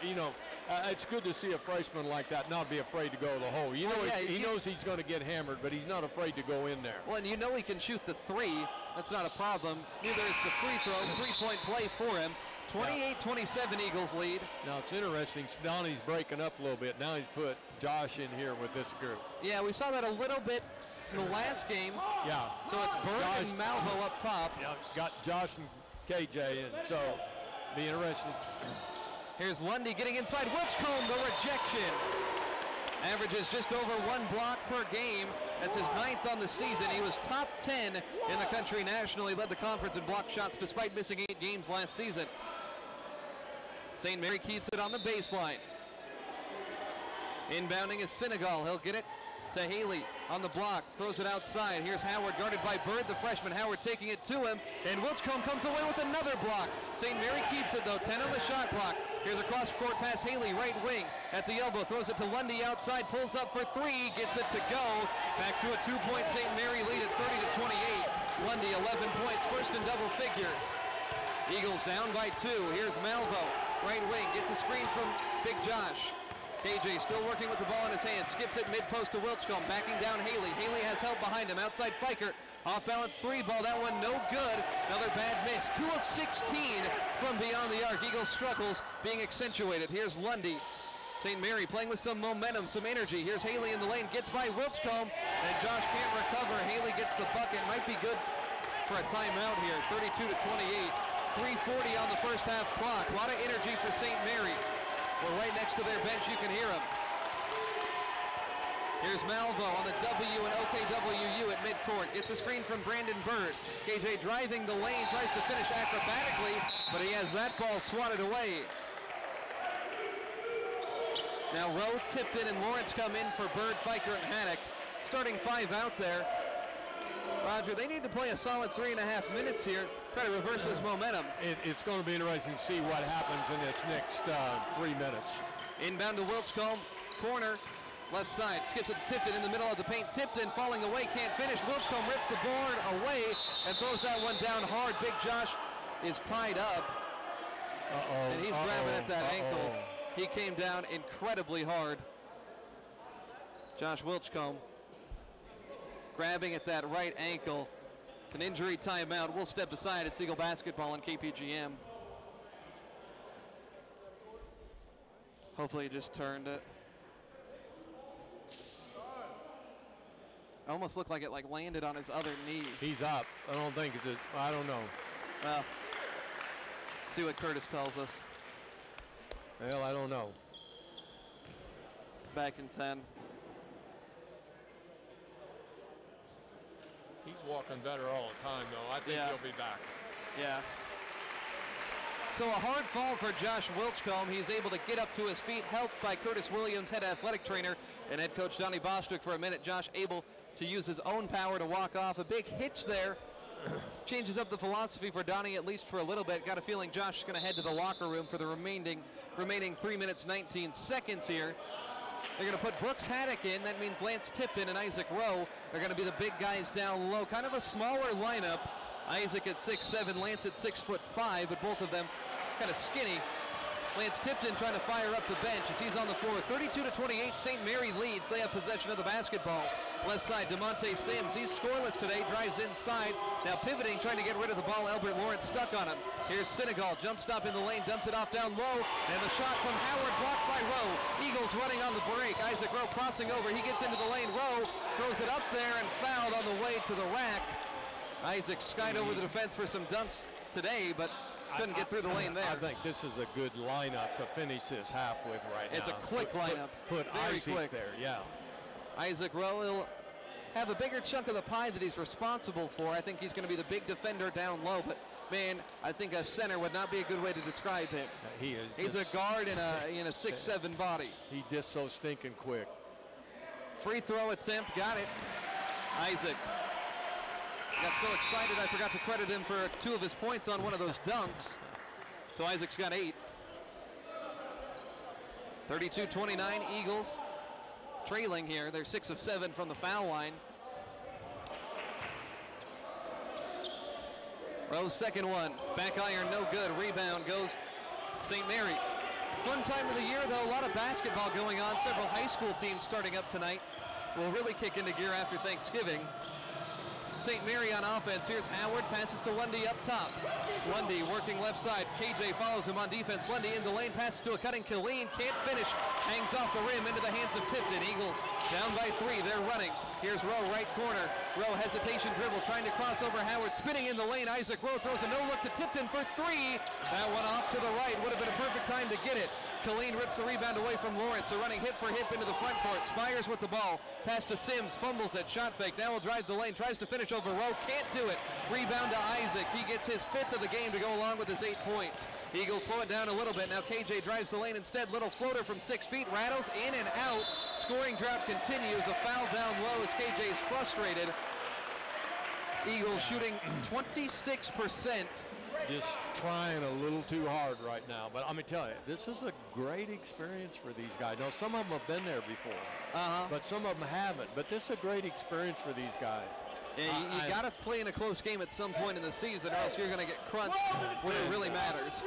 you know, it's good to see a freshman like that not be afraid to go to the hole. You know, he knows he's going to get hammered, but he's not afraid to go in there. Well, and you know he can shoot the 3. That's not a problem. Neither is the free throw. 3-point play for him. 28-27 Eagles lead. Now it's interesting. Donnie's breaking up a little bit. Now he's put Josh in here with this group. Yeah, we saw that a little bit in the last game. Yeah. So it's Bird and Malvo up top. Yeah, got Josh and KJ in. So be interesting. Here's Lundy getting inside. Witchcomb, the rejection. Averages just over 1 block per game. That's his 9th on the season. He was top 10 in the country nationally. Led the conference in block shots despite missing 8 games last season. St. Mary keeps it on the baseline. Inbounding is Senegal. He'll get it to Haley on the block. Throws it outside. Here's Howard guarded by Bird, the freshman. Howard taking it to him. And Wilchcombe comes away with another block. St. Mary keeps it, though. 10 on the shot clock. Here's a cross-court pass. Haley, right wing, at the elbow. Throws it to Lundy outside. Pulls up for 3. Gets it to go. Back to a 2-point St. Mary lead at 30-28. Lundy, 11 points. First in double figures. Eagles down by 2. Here's Malvo. Right wing. Gets a screen from Big Josh. KJ still working with the ball in his hand, skips it mid-post to Wilchcomb, backing down Haley. Haley has help behind him, outside Fikert. Off-balance three ball, that one no good. Another bad miss, 2 of 16 from beyond the arc. Eagles struggles being accentuated. Here's Lundy. St. Mary playing with some momentum, some energy. Here's Haley in the lane, gets by Wilchcomb, and Josh can't recover. Haley gets the bucket, might be good for a timeout here, 32-28. 3:40 on the first half clock. A lot of energy for St. Mary. We're right next to their bench, you can hear them. Here's Malvo on the W and OKWU at midcourt. Gets a screen from Brandon Bird. KJ driving the lane, tries to finish acrobatically, but he has that ball swatted away. Now Rowe, Tipton, and Lawrence come in for Bird, Fikert, and Haddock. Starting 5 out there. Roger, they need to play a solid 3.5 minutes here, try to reverse this momentum. It's going to be interesting to see what happens in this next 3 minutes. Inbound to Wilchcomb, corner, left side, skips it to Tipton in the middle of the paint. Tipton falling away, can't finish. Wilchcomb rips the board away and throws that one down hard. Big Josh is tied up, and he's grabbing at that ankle. He came down incredibly hard. Josh Wilchcomb grabbing at that right ankle. It's an injury timeout. We'll step aside. It's Eagle basketball on KPGM. Hopefully he just turned it. Almost looked like it landed on his other knee. He's up. I don't think it's, I don't know. Well, see what Curtis tells us. Well, I don't know. Back in 10. He's walking better all the time, though. I think he'll be back. Yeah. So a hard fall for Josh Wilchcomb. He's able to get up to his feet, helped by Curtis Williams, head athletic trainer, and head coach Donnie Bostwick for a minute. Josh able to use his own power to walk off. A big hitch there. Changes up the philosophy for Donnie, at least for a little bit. Got a feeling Josh is going to head to the locker room for the remaining 3 minutes, 19 seconds here. They're going to put Brooks Haddock in. That means Lance Tipton and Isaac Rowe are going to be the big guys down low. Kind of a smaller lineup. Isaac at 6'7", Lance at 6'5", but both of them kind of skinny. Lance Tipton trying to fire up the bench as he's on the floor. 32-28, St. Mary leads. They have possession of the basketball. Left side, DeMonte Sims. He's scoreless today, drives inside. Now pivoting, trying to get rid of the ball. Albert Lawrence stuck on him. Here's Senegal, jump stop in the lane, dumps it off down low. And the shot from Howard blocked by Rowe. Eagles running on the break. Isaac Rowe crossing over. He gets into the lane. Rowe throws it up there and fouled on the way to the rack. Isaac skied over the defense for some dunks today, but couldn't get through the lane there. I think this is a good lineup to finish this half with right now. It's a quick lineup. Put Very Isaac quick there, yeah. Isaac Rowe will have a bigger chunk of the pie that he's responsible for. I think he's going to be the big defender down low, but man, I think a center would not be a good way to describe him. He is. He's a guard in a 6'7" body. He's just so stinking quick. Free throw attempt, got it. Isaac got so excited I forgot to credit him for 2 of his points on one of those dunks. So Isaac's got 8. 32-29, Eagles trailing here. They're 6 of 7 from the foul line. Rowe's second one. Back iron, no good. Rebound goes St. Mary. Fun time of the year, though. A lot of basketball going on. Several high school teams starting up tonight. Will really kick into gear after Thanksgiving. St. Mary on offense. Here's Howard, passes to Lundy up top. Lundy working left side. KJ follows him on defense. Lundy in the lane, passes to a cutting Killeen. Can't finish. Hangs off the rim into the hands of Tipton. Eagles down by 3. They're running. Here's Rowe, right corner. Rowe hesitation dribble, trying to cross over Howard. Spinning in the lane. Isaac Rowe throws a no-look to Tipton for 3. That one off to the right. Would have been a perfect time to get it. Killeen rips the rebound away from Lawrence. They're running hip for hip into the front court. Spires with the ball. Pass to Sims. Fumbles at shot fake. Now will drive the lane. Tries to finish over Rowe. Can't do it. Rebound to Isaac. He gets his 5th of the game to go along with his 8 points. Eagles slow it down a little bit. Now KJ drives the lane instead. Little floater from 6 feet. Rattles in and out. Scoring drought continues. A foul down low as KJ is frustrated. Eagles shooting 26%. Just trying a little too hard right now. But I'm going to tell you, this is a great experience for these guys. Now, some of them have been there before, but some of them haven't. But this is a great experience for these guys. Yeah, you got to play in a close game at some point in the season, or else you're going to get crunched when it really matters.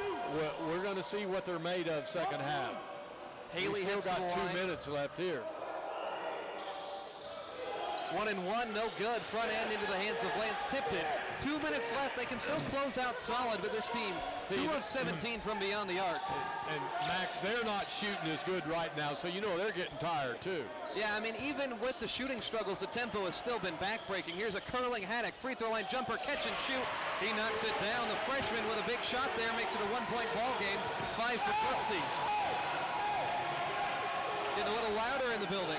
We're going to see what they're made of second half. Haley still hits got the 2 line. minutes left here. 1 and 1, no good. Front end into the hands of Lance Tipton. 2 minutes left. They can still close out solid with this team. 2 of 17 from beyond the arc. And Max, they're not shooting as good right now, so you know they're getting tired too. Yeah, I mean, even with the shooting struggles, the tempo has still been backbreaking. Here's a curling Haddock, free throw line jumper, catch and shoot. He knocks it down. The freshman with a big shot there makes it a 1-point ball game. 5 for Brooksy. Getting a little louder in the building.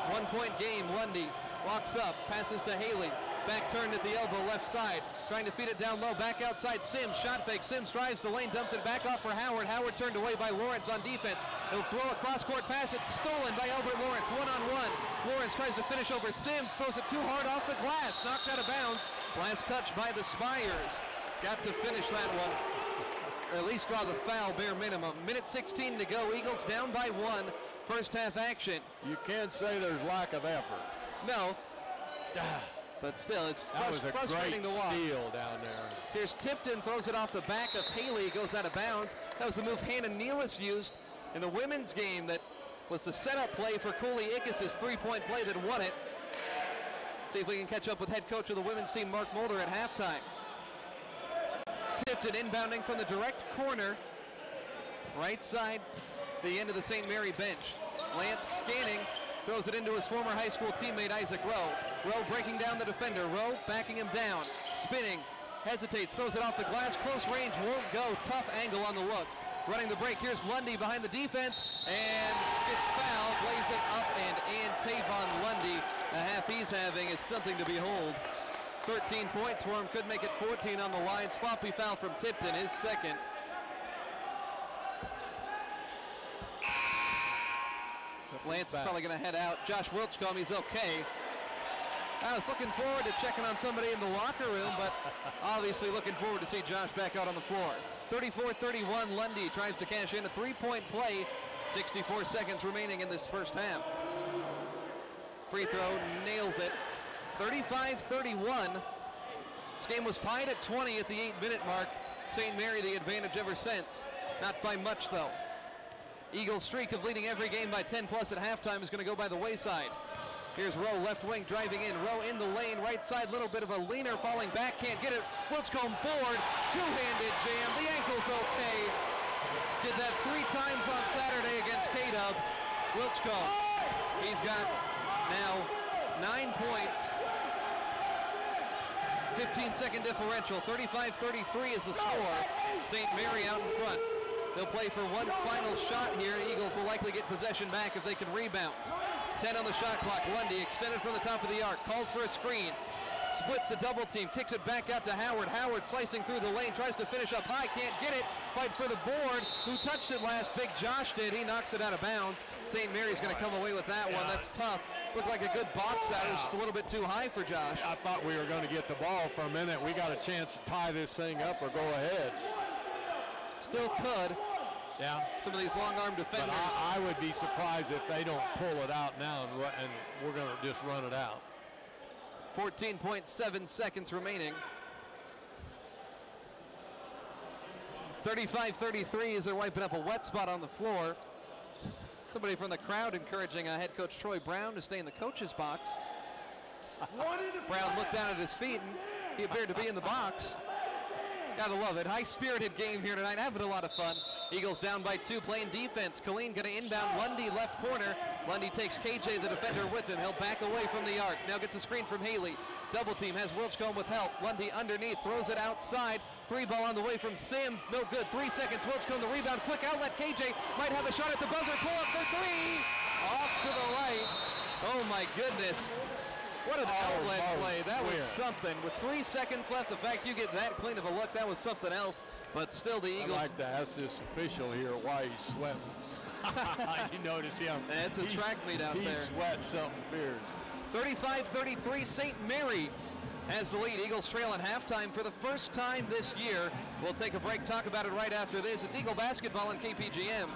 1-point game. Lundy walks up, passes to Haley. Back turned at the elbow, left side. Trying to feed it down low, back outside Sims. Shot fake, Sims drives the lane, dumps it back off for Howard. Howard turned away by Lawrence on defense. He'll throw a cross-court pass. It's stolen by Albert Lawrence, one-on-one. Lawrence tries to finish over Sims, throws it too hard off the glass. Knocked out of bounds. Last touch by the Spires. Got to finish that one, or at least draw the foul, bare minimum. Minute 16 to go, Eagles down by 1. First half action. You can't say there's lack of effort. No. But still, it's frustrating to watch. That was a great steal down there. Here's Tipton, throws it off the back of Haley, goes out of bounds. That was the move Hannah Nealis used in the women's game that was the setup play for Cooley Ickes' three-point play that won it. See if we can catch up with head coach of the women's team, Mark Mulder, at halftime. Tipton inbounding from the direct corner, right side, the end of the St. Mary bench. Lance scanning. Throws it into his former high school teammate, Isaac Rowe. Rowe breaking down the defender. Rowe backing him down. Spinning. Hesitates. Throws it off the glass. Close range. Won't go. Tough angle on the look. Running the break. Here's Lundy behind the defense. And gets fouled. Lays it up and in. Tavon Lundy. The half he's having is something to behold. 13 points for him. Could make it 14 on the line. Sloppy foul from Tipton. His second. Lance is probably going to head out. Josh Wilchcombe, he's okay. I was looking forward to checking on somebody in the locker room, but obviously looking forward to see Josh back out on the floor. 34-31, Lundy tries to cash in a three-point play. 64 seconds remaining in this first half. Free throw, nails it. 35-31. This game was tied at 20 at the 8-minute mark. St. Mary the advantage ever since. Not by much, though. Eagles' streak of leading every game by 10 plus at halftime is going to go by the wayside. Here's Rowe, left wing driving in. Rowe in the lane, right side, little bit of a leaner, falling back, can't get it. Wilchcombe board, two-handed jam. The ankle's okay. Did that 3 times on Saturday against K-Dub. Wilchcombe, he's got now 9 points. 15-second differential. 35-33 is the score. St. Mary out in front. They'll play for one final shot here. Eagles will likely get possession back if they can rebound. 10 on the shot clock. Lundy extended from the top of the arc. Calls for a screen. Splits the double team. Kicks it back out to Howard. Howard slicing through the lane. Tries to finish up high. Can't get it. Fight for the board. Who touched it last? Big Josh did. He knocks it out of bounds. St. Mary's going to come away with that one. That's tough. Looked like a good box out. It was just a little bit too high for Josh. I thought we were going to get the ball for a minute. We got a chance to tie this thing up or go ahead. Still could. Yeah. Some of these long-arm defenders. But I would be surprised if they don't pull it out now and we're going to just run it out. 14.7 seconds remaining. 35-33 as they're wiping up a wet spot on the floor. Somebody from the crowd encouraging head coach Troy Brown to stay in the coach's box. Brown looked down at his feet and he appeared to be in the box. Gotta love it. High-spirited game here tonight. Having a lot of fun. Eagles down by 2, playing defense. Colleen gonna inbound Lundy, left corner. Lundy takes KJ, the defender, with him. He'll back away from the arc. Now gets a screen from Haley. Double team, has Wilchcombe with help. Lundy underneath, throws it outside. 3-ball on the way from Sims. No good. 3 seconds. Wilchcombe the rebound. Quick outlet. KJ might have a shot at the buzzer. Pull up for 3. Off to the right. Oh my goodness. What an outlet play. That was something. With 3 seconds left, the fact you get that clean of a look, that was something else. But still the Eagles. I'd like to ask this official here why he's sweating. You notice him. It's a track meet out there. He sweats something fierce. 35-33, St. Mary has the lead. Eagles trail at halftime for the first time this year. We'll take a break, talk about it right after this. It's Eagle basketball on KPGM.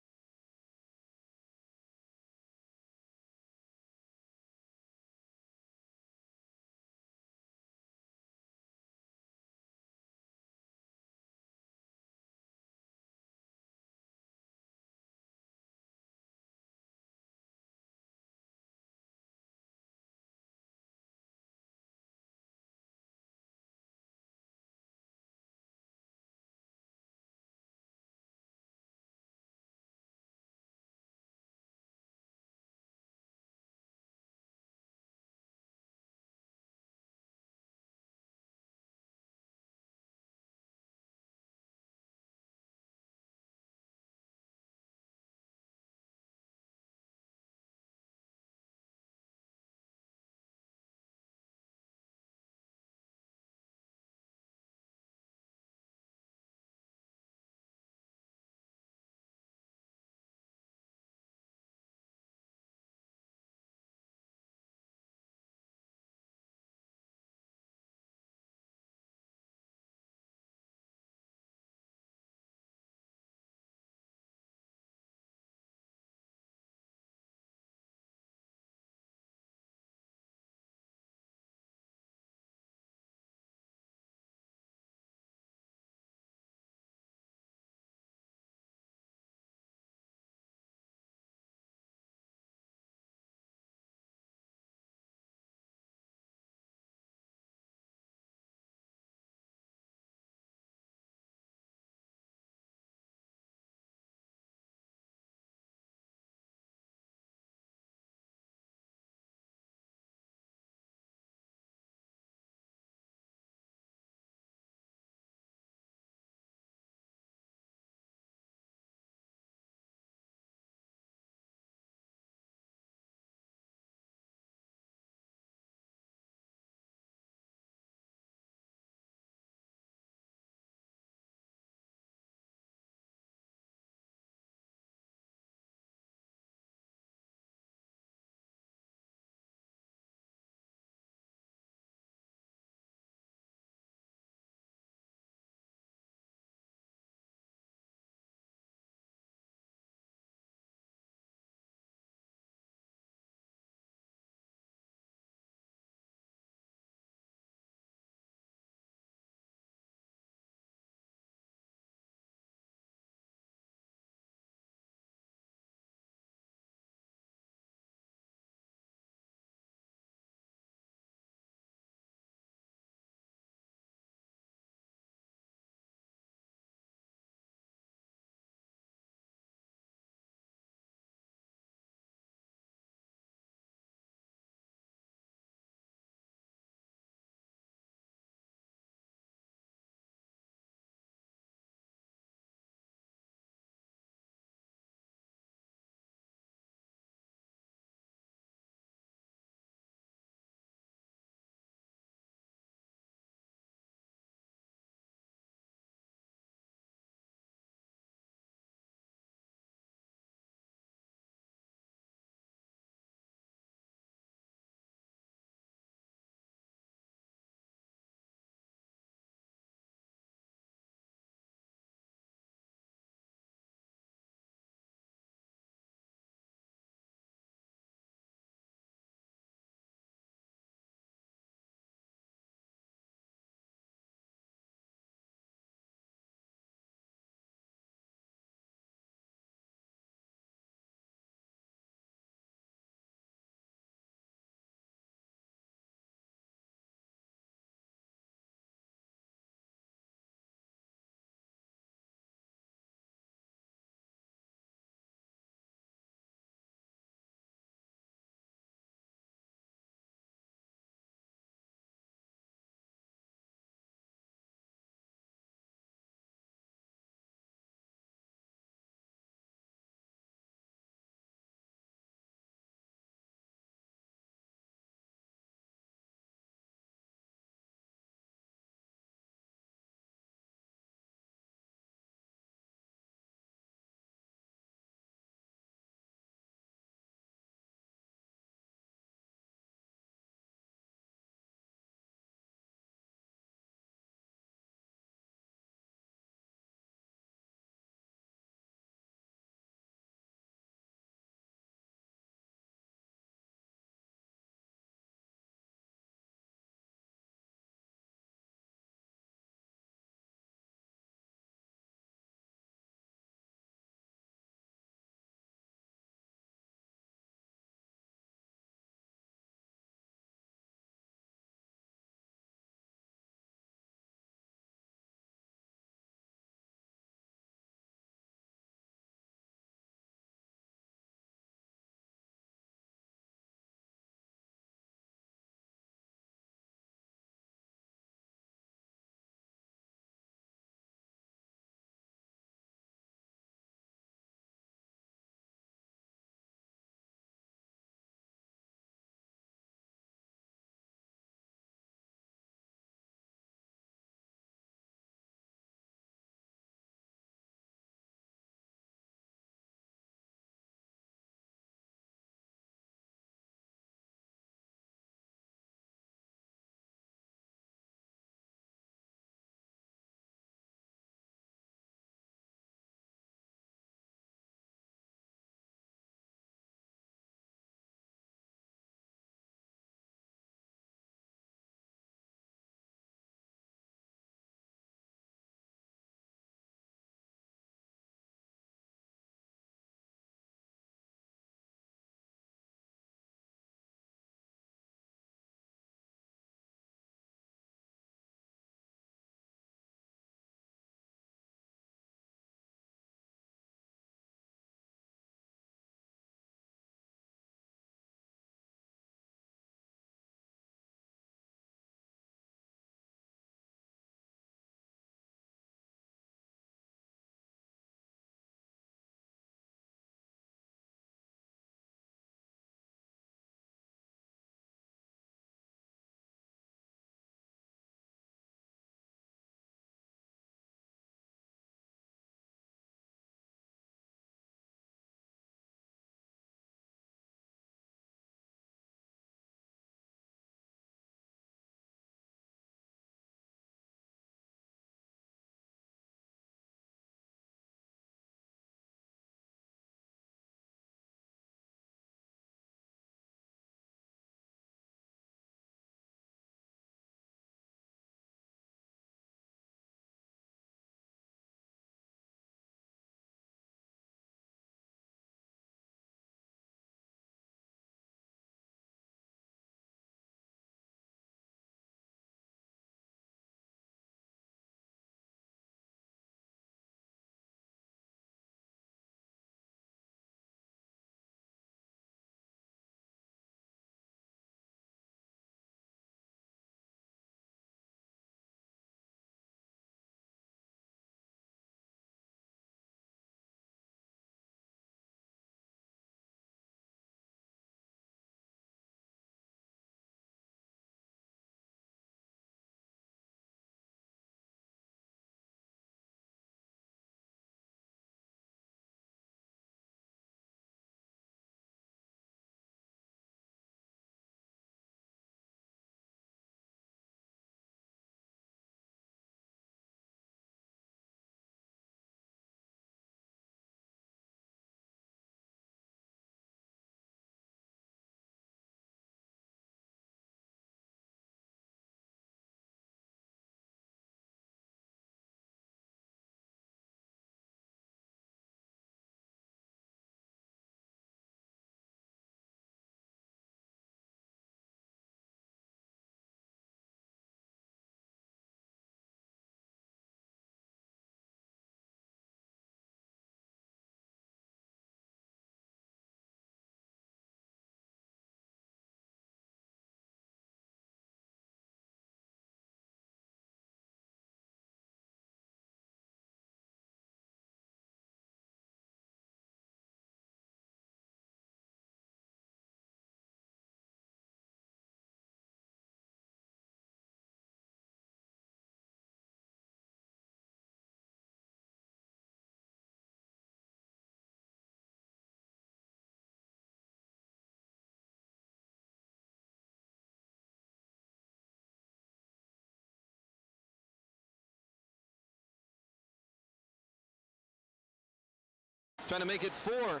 trying to make it 4.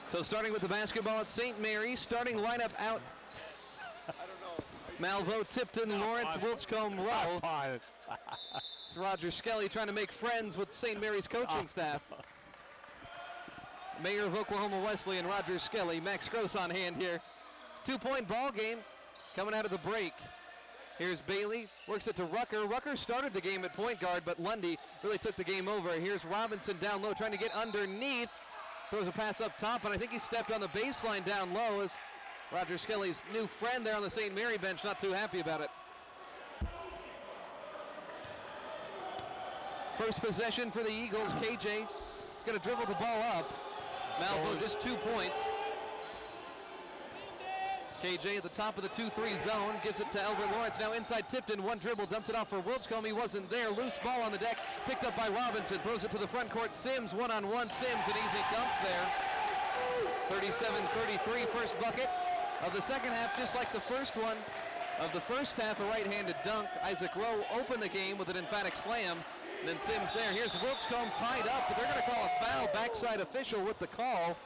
So starting with the basketball at St. Mary's, starting lineup out. Malvo, Tipton, Lawrence, Wilchcombe, Rowe. It's Roger Skelly trying to make friends with St. Mary's coaching staff. Mayor of Oklahoma Wesleyan, Roger Skelly. Max Gross on hand here. 2-point ball game coming out of the break. Here's Bailey, works it to Rucker. Rucker started the game at point guard, but Lundy really took the game over. Here's Robinson down low, trying to get underneath. Throws a pass up top, and I think he stepped on the baseline down low as Roger Skelly's new friend there on the St. Mary bench, not too happy about it. First possession for the Eagles. KJ is going to dribble the ball up. Malvo just 2 points. KJ at the top of the 2-3 zone, gives it to Albert Lawrence. Now inside Tipton, one dribble, dumped it off for Wilchcombe. He wasn't there. Loose ball on the deck, picked up by Robinson. Throws it to the front court. Sims one-on-one. Sims, an easy dump there. 37-33, first bucket of the second half, just like the first one of the first half. A right-handed dunk. Isaac Rowe opened the game with an emphatic slam. And then Sims there. Here's Wilchcombe tied up, but they're going to call a foul. Backside official with the call.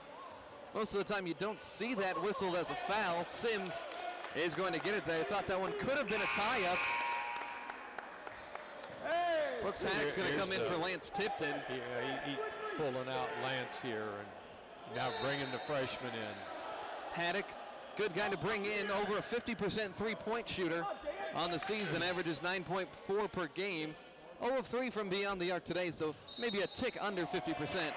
Most of the time you don't see that whistled as a foul. Sims is going to get it there. I thought that one could have been a tie-up. Brooks Haddock's going to come in for Lance Tipton. He pulling out Lance here and now bringing the freshman in. Haddock, good guy to bring in, over a 50% three-point shooter on the season, averages 9.4 per game. 0 of 3 from beyond the arc today, so maybe a tick under 50%.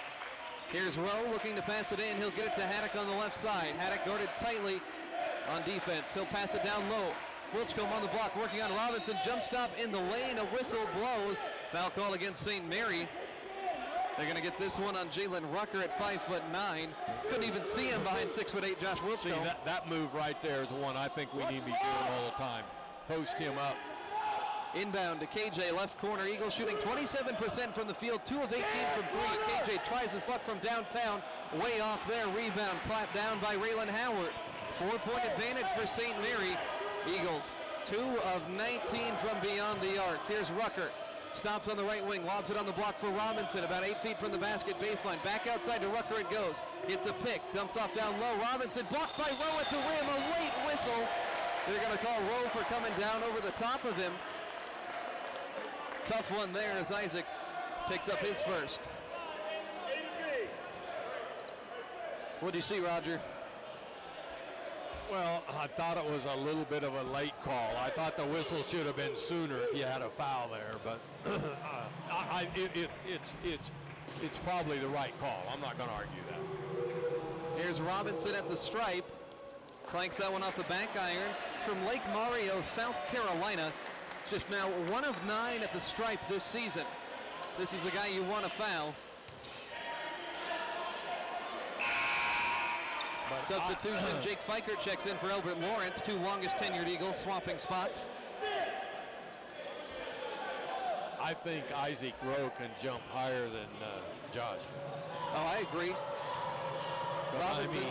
Here's Rowe looking to pass it in. He'll get it to Haddock on the left side. Haddock guarded tightly on defense. He'll pass it down low. Wilchcombe on the block, working on Robinson. Jump stop in the lane. A whistle blows. Foul call against St. Mary. They're going to get this one on Jalen Rucker at 5'9". Couldn't even see him behind 6'8" Josh Wilchcombe. See, that move right there is the one I think we need to be doing all the time. Post him up. Inbound to KJ, left corner. Eagles shooting 27% from the field, 2 of 18 from 3. KJ tries his luck from downtown, way off there. Rebound clapped down by Raylan Howard. 4-point advantage for St. Mary. Eagles 2 of 19 from beyond the arc. Here's Rucker. Stops on the right wing, lobs it on the block for Robinson, about 8 feet from the basket baseline. Back outside to Rucker it goes. Gets a pick, dumps off down low. Robinson blocked by Rowe at the rim, a late whistle. They're going to call Rowe for coming down over the top of him. Tough one there as Isaac picks up his first. What do you see, Roger? Well, I thought it was a little bit of a late call. I thought the whistle should have been sooner if you had a foul there, but it's probably the right call. I'm not going to argue that. Here's Robinson at the stripe. Clanks that one off the back iron. It's from Lake Mario, South Carolina. It's just now 1 of 9 at the stripe this season. This is a guy you want to foul. Substitution, Jake Fikert checks in for Albert Lawrence, 2 longest tenured Eagles swapping spots. I think Isaac Rowe can jump higher than Josh. Oh, I agree. Robinson,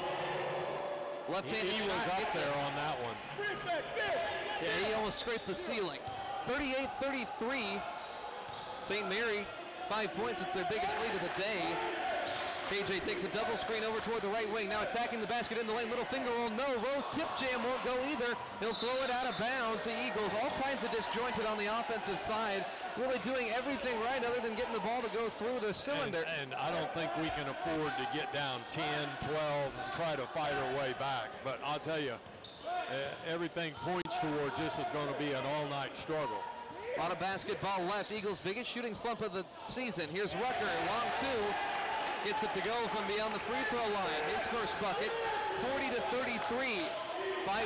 left-handed he shot. Was up there on that one. Yeah, he almost scraped the ceiling. 38-33. St. Mary, 5 points. It's their biggest lead of the day. KJ takes a double screen over toward the right wing. Now attacking the basket in the lane. Little finger roll. No. Rose tip jam won't go either. He'll throw it out of bounds. The Eagles, all kinds of disjointed on the offensive side. Really doing everything right other than getting the ball to go through the cylinder. And I don't think we can afford to get down 10, 12, and try to fight our way back. But I'll tell you, everything points towards this is going to be an all-night struggle. A lot of basketball left. Eagles' biggest shooting slump of the season. Here's Rucker, long 2. Gets it to go from beyond the free throw line. His first bucket, 40-33. 5-0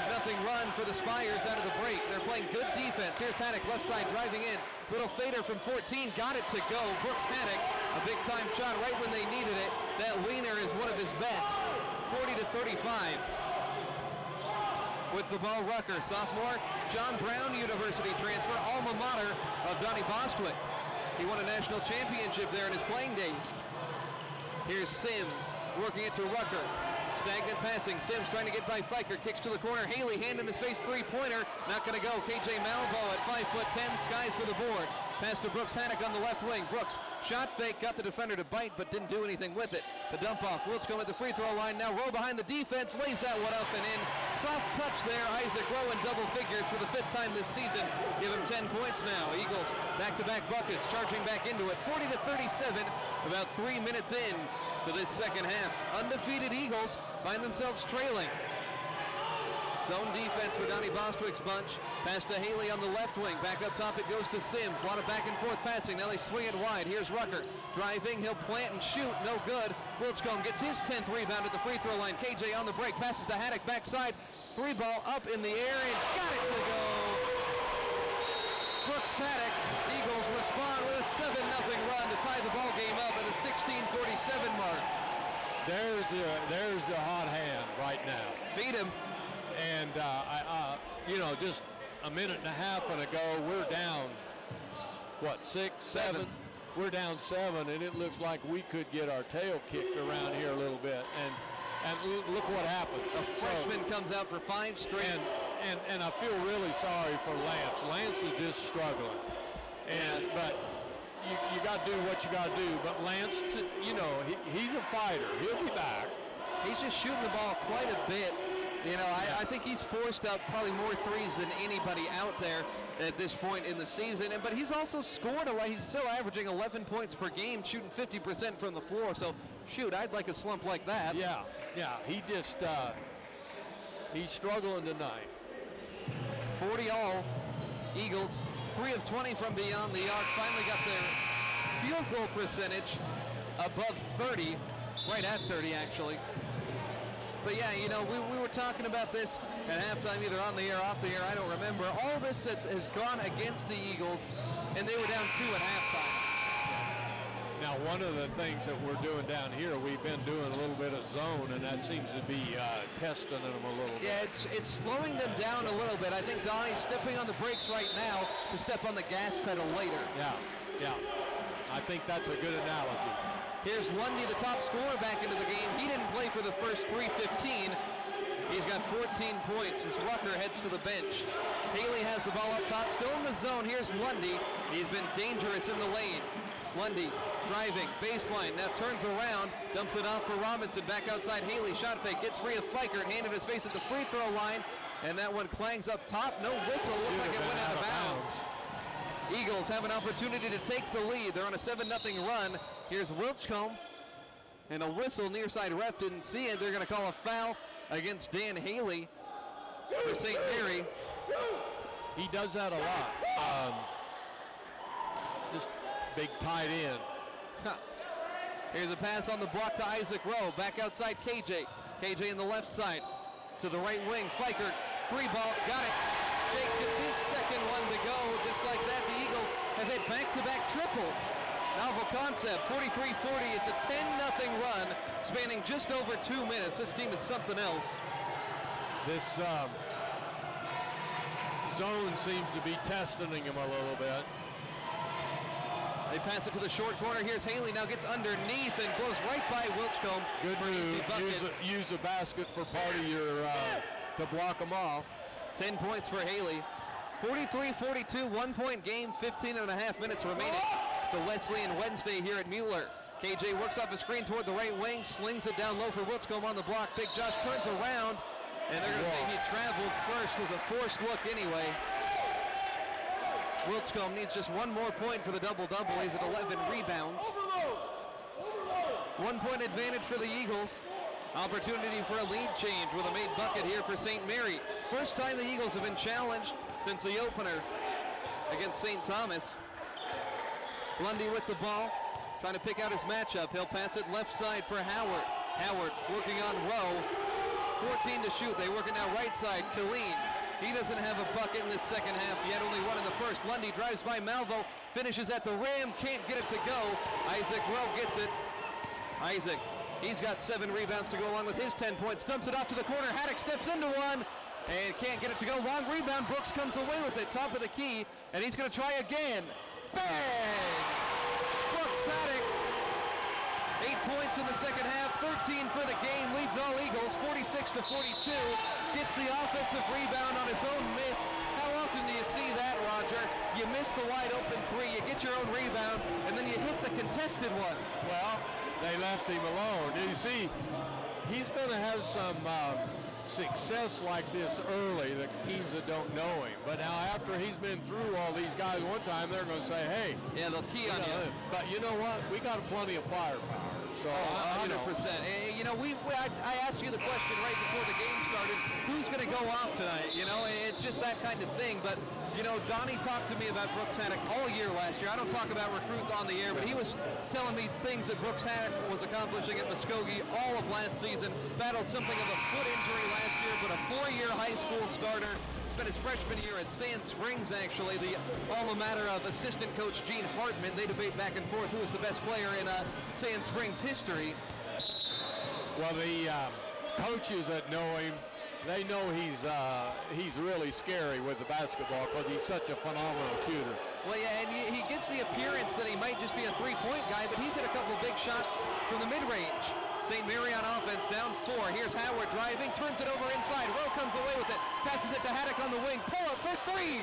run for the Spires out of the break. They're playing good defense. Here's Haddock, left side, driving in. Little fader from 14, got it to go. Brooks Haddock, a big-time shot right when they needed it. That wiener is one of his best. 40-35. With the ball, Rucker, sophomore, John Brown University transfer, alma mater of Donnie Bostwick. He won a national championship there in his playing days. Here's Sims, working it to Rucker. Stagnant passing. Sims trying to get by Fikert. Kicks to the corner. Haley, hand in his face, three-pointer. Not going to go. KJ Malvo at 5'10", skies for the board. Pass to Brooks Haddock on the left wing. Brooks, shot fake, got the defender to bite, but didn't do anything with it. The dump off. Wiltschum at the free throw line. Now Rowe behind the defense, lays that one up and in. Soft touch there. Isaac Rowe in double figures for the 5th time this season. Give him 10 points now. Eagles back-to-back buckets, charging back into it. 40-37, about 3 minutes in to this second half. Undefeated Eagles find themselves trailing. Zone defense for Donnie Bostwick's bunch. Pass to Haley on the left wing. Back up top, it goes to Sims. A lot of back and forth passing. Now they swing it wide. Here's Rucker driving. He'll plant and shoot. No good. Wiltschum gets his 10th rebound at the free throw line. KJ on the break. Passes to Haddock backside. 3-ball up in the air and got it to go. Brooks Haddock. Eagles respond with a 7-0 run to tie the ball game up at the 16:47 mark. There's the hot hand right now. Feed him. And, you know, just a minute and a half ago, we're down, what, 6, 7? We're down 7, and it looks like we could get our tail kicked around here a little bit. And look what happens. A freshman comes out for 5 straight. And I feel really sorry for Lance. Lance is just struggling. But you got to do what you got to do. But Lance, you know, he's a fighter. He'll be back. He's just shooting the ball quite a bit. You know, I think he's forced up probably more threes than anybody out there at this point in the season. But he's also scored a lot. He's still averaging 11 points per game, shooting 50% from the floor. So, shoot, I'd like a slump like that. Yeah. He just, he's struggling tonight. 40 all. Eagles, 3 of 20 from beyond the arc. Finally got their field goal percentage above 30, right at 30 actually. But yeah, you know, we were talking about this at halftime, either on the air, off the air, I don't remember. All this that has gone against the Eagles, and they were down 2 at halftime. Now, one of the things that we're doing down here, we've been doing a little bit of zone, and that seems to be testing them a little bit. Yeah, it's slowing them down a little bit. I think Donnie's stepping on the brakes right now to step on the gas pedal later. Yeah. I think that's a good analogy. Here's Lundy, the top scorer, back into the game. He didn't play for the first 3:15. He's got 14 points as Rucker heads to the bench. Haley has the ball up top, still in the zone. Here's Lundy. He's been dangerous in the lane. Lundy driving, baseline, now turns around, dumps it off for Robinson. Back outside Haley, shot fake, gets free of Fikert, hand in his face at the free throw line, and that one clangs up top. No whistle, looked like it went out of bounds. Eagles have an opportunity to take the lead. They're on a 7-0 run. Here's Wiltschum, and a whistle. Near side ref didn't see it. They're going to call a foul against Dan Haley for St. Mary. He does that a lot. Just big tight end. Here's a pass on the block to Isaac Rowe. Back outside KJ. KJ in the left side to the right wing. Fikert, 3-ball, got it. Jake gets his second one to go. Just like that, the Eagles have hit back-to-back triples. Novel concept, 43-40. It's a 10-0 run, spanning just over 2 minutes. This team is something else. This zone seems to be testing him a little bit. They pass it to the short corner. Here's Haley, now gets underneath and goes right by Wiltschum. Good move. Use a basket for part of your, to block them off. 10 points for Haley. 43-42, 1-point game, 15.5 minutes remaining. It's a Wesleyan Wednesday here at Mueller. KJ works off a screen toward the right wing, slings it down low for Wiltschum on the block. Big Josh turns around, and they're going to say he traveled first. Was a forced look anyway. Wiltschum needs just one more point for the double-double. He's at 11 rebounds. 1-point advantage for the Eagles. Opportunity for a lead change with a made bucket here for St. Mary. First time the Eagles have been challenged since the opener against St. Thomas. Lundy with the ball, trying to pick out his matchup. He'll pass it left side for Howard. Howard working on Rowe. 14 to shoot. They work it now right side. Killeen. He doesn't have a bucket in this second half yet, only one in the first. Lundy drives by Malvo, finishes at the rim, can't get it to go. Isaac Rowe gets it. Isaac, he's got 7 rebounds to go along with his 10 points. Dumps it off to the corner. Haddock steps into one and can't get it to go. Long rebound. Brooks comes away with it. Top of the key, and he's going to try again. Bang! Brooks Haddock. 8 points in the second half, 13 for the game, leads all Eagles 46-42. Gets the offensive rebound on his own miss. How often do you see that, Roger? You miss miss the wide open three, you get your own rebound, and then you hit the contested one. Well, they left him alone. You see, he's going to have some success like this early, the teams that don't know him. But now after he's been through all these guys one time, they're going to say, hey. Yeah, they'll key on you. But you know what? We got plenty of firepower. So, 100%. I asked you the question right before the game started, who's going to go off tonight? It's just that kind of thing. But, Donnie talked to me about Brooks Haddock all year last year. I don't talk about recruits on the air, but he was telling me things that Brooks Haddock was accomplishing at Muskogee all of last season. Battled something of a foot injury last year, but a 4-year high school starter. Spent his freshman year at Sand Springs, actually, the alma mater of assistant coach Gene Hartman. They debate back and forth who is the best player in Sand Springs history. Well, the coaches that know him, they know he's really scary with the basketball because he's such a phenomenal shooter. Well, yeah, and he gives the appearance that he might just be a three-point guy, but he's hit a couple big shots from the mid-range. St. Mary on offense, down 4. Here's Howard driving, turns it over inside. Rowe comes away with it, passes it to Haddock on the wing. Pull up for 3.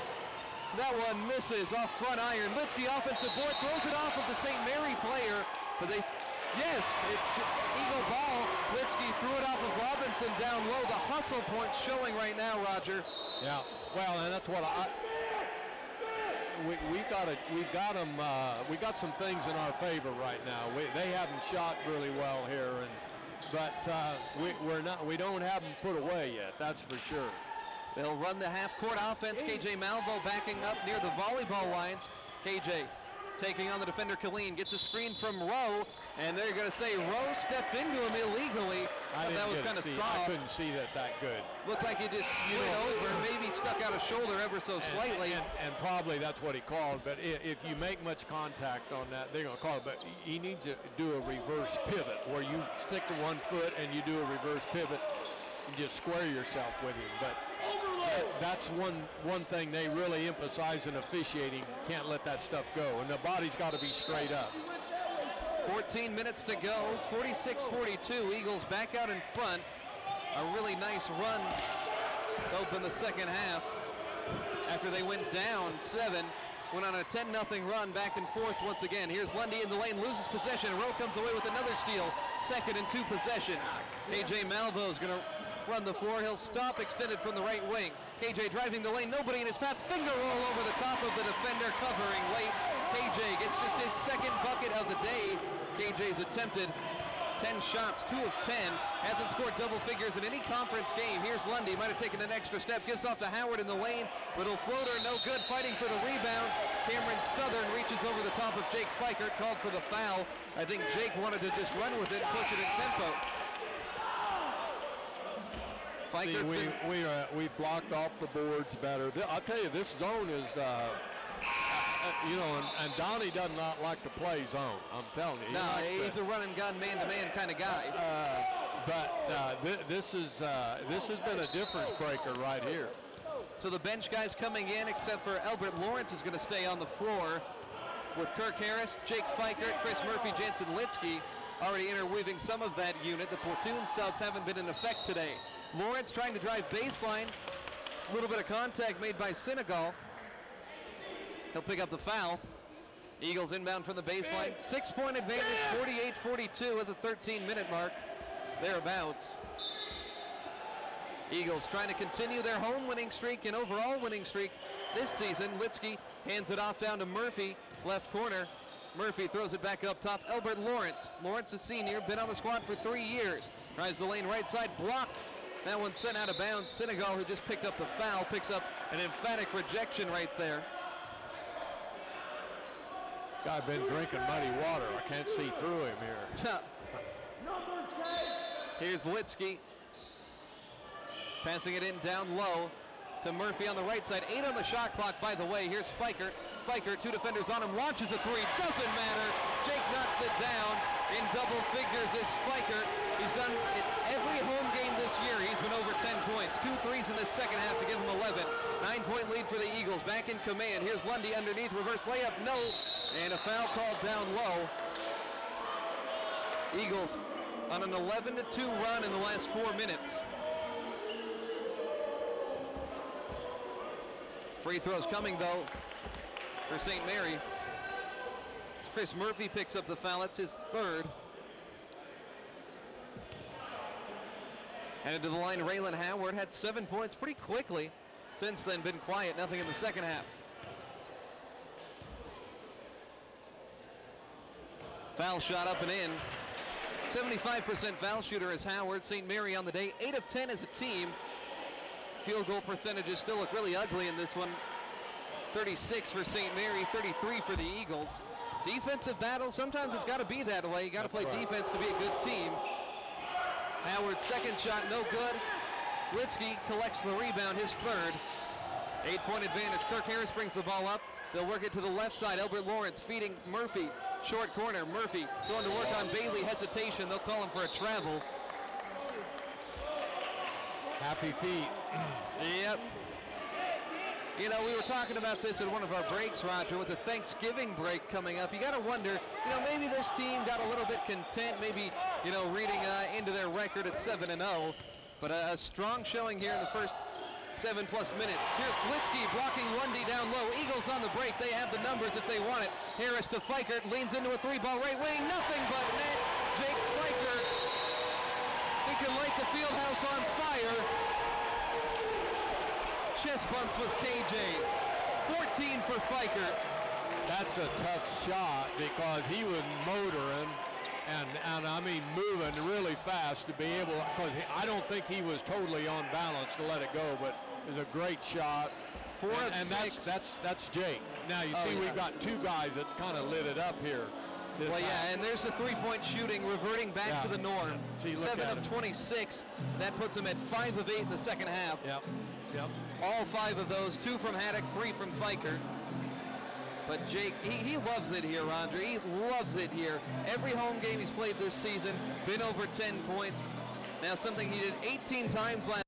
That one misses off front iron. Litsky offensive board, throws it off of the St. Mary player, but it's Eagle ball. Litsky threw it off of Robinson down low. The hustle point showing right now, Roger. Yeah, well, and that's what we got some things in our favor right now. They haven't shot really well here, but we don't have them put away yet. That's for sure. They'll run the half-court offense. KJ Malvo backing up near the volleyball lines. KJ taking on the defender Killeen, gets a screen from Rowe, and they're going to say Rowe stepped into him illegally. That was kind of soft. I couldn't see that good. Looked like he just slid over, maybe stuck out a shoulder ever so slightly. And probably that's what he called, but if you make much contact on that, they're going to call it. But he needs to do a reverse pivot where you stick to one foot and you do a reverse pivot and just square yourself with him. But that's one thing they really emphasize in officiating. Can't let that stuff go, and the body's got to be straight up. 14 minutes to go, 46-42. Eagles back out in front. A really nice run to open the second half after they went down 7. Went on a 10-0 run back and forth once again. Here's Lundy in the lane, loses possession. Rowe comes away with another steal. Second and 2 possessions. KJ Malvo is going to run the floor. He'll stop extended from the right wing. KJ driving the lane, nobody in his path. Finger roll over the top of the defender, covering late. KJ gets just his second bucket of the day. KJ's attempted 10 shots, 2 of 10. Hasn't scored double figures in any conference game. Here's Lundy, might have taken an extra step. Gives off to Howard in the lane. Little floater, no good, fighting for the rebound. Cameron Southern reaches over the top of Jake Fikert, called for the foul. I think Jake wanted to just run with it, push it in tempo. We blocked off the boards better. I'll tell you, this zone is, and Donnie does not like to play zone. I'm telling you. No, he's a run and gun, man-to-man kind of guy. This has been a difference breaker right here. So the bench guys coming in, except for Albert Lawrence, is going to stay on the floor with Kirk Harris, Jake Fikert, Chris Murphy, Jansen Litsky already interweaving some of that unit. The platoon subs haven't been in effect today. Lawrence trying to drive baseline. A little bit of contact made by Senegal. He'll pick up the foul. Eagles inbound from the baseline. 6-point advantage, 48-42 at the 13-minute mark, thereabouts. Eagles trying to continue their home winning streak and overall winning streak this season. Litsky hands it off down to Murphy, left corner. Murphy throws it back up top. Albert Lawrence. Lawrence, a senior, been on the squad for 3 years. Drives the lane right side, blocked. That one sent out of bounds. Senegal, who just picked up the foul, picks up an emphatic rejection right there. Guy been drinking muddy water. I can't see through him here. Here's Litsky. Passing it in down low to Murphy on the right side. 8 on the shot clock, by the way. Here's Fikert. Fikert, 2 defenders on him, launches a 3. Doesn't matter. Jake knocks it down in double figures. It's Fikert. He's done it every home game this year. He's been over 10 points. 2 threes in the second half to give him 11. 9-point lead for the Eagles. Back in command. Here's Lundy underneath. Reverse layup. No. And a foul called down low. Eagles on an 11-2 run in the last 4 minutes. Free throws coming, though. for St. Mary. Chris Murphy picks up the foul. It's his third. Headed to the line, Raylan Howard had 7 points pretty quickly. Since then, been quiet, nothing in the second half. Foul shot up and in. 75% foul shooter is Howard. St. Mary on the day, 8 of 10 as a team. Field goal percentages still look really ugly in this one. 36 for St. Mary, 33 for the Eagles. Defensive battle, sometimes it's got to be that way. You got to play defense to be a good team. Howard's second shot, no good. Litsky collects the rebound, his third. 8-point advantage. Kirk Harris brings the ball up. They'll work it to the left side. Albert Lawrence feeding Murphy. Short corner, Murphy going to work on Bailey. Hesitation, they'll call him for a travel. Happy feet. Yep. You know, we were talking about this in one of our breaks, Roger, with the Thanksgiving break coming up. You got to wonder, you know, maybe this team got a little bit content, maybe, you know, reading into their record at 7-0. But a strong showing here in the first 7+ minutes. Here's Litsky blocking Lundy down low. Eagles on the break. They have the numbers if they want it. Harris to Fikert, leans into a three-ball right wing. Nothing but net. Jake Fikert. He can light the field house on fire. Chest bumps with KJ. 14 for Fikert. That's a tough shot because he was motoring and I mean moving really fast to be able, because I don't think he was totally on balance to let it go, but it was a great shot. 4 of 6. That's Jake. Now you see we've got two guys that's kind of lit it up here. Well, yeah, and there's the three-point shooting reverting back to the norm. See, 7 of 26. That puts him at 5 of 8 in the second half. Yep. All 5 of those, 2 from Haddock, 3 from Fikert. But Jake, he loves it here, Rondre. He loves it here. Every home game he's played this season, been over 10 points. Now something he did 18 times last.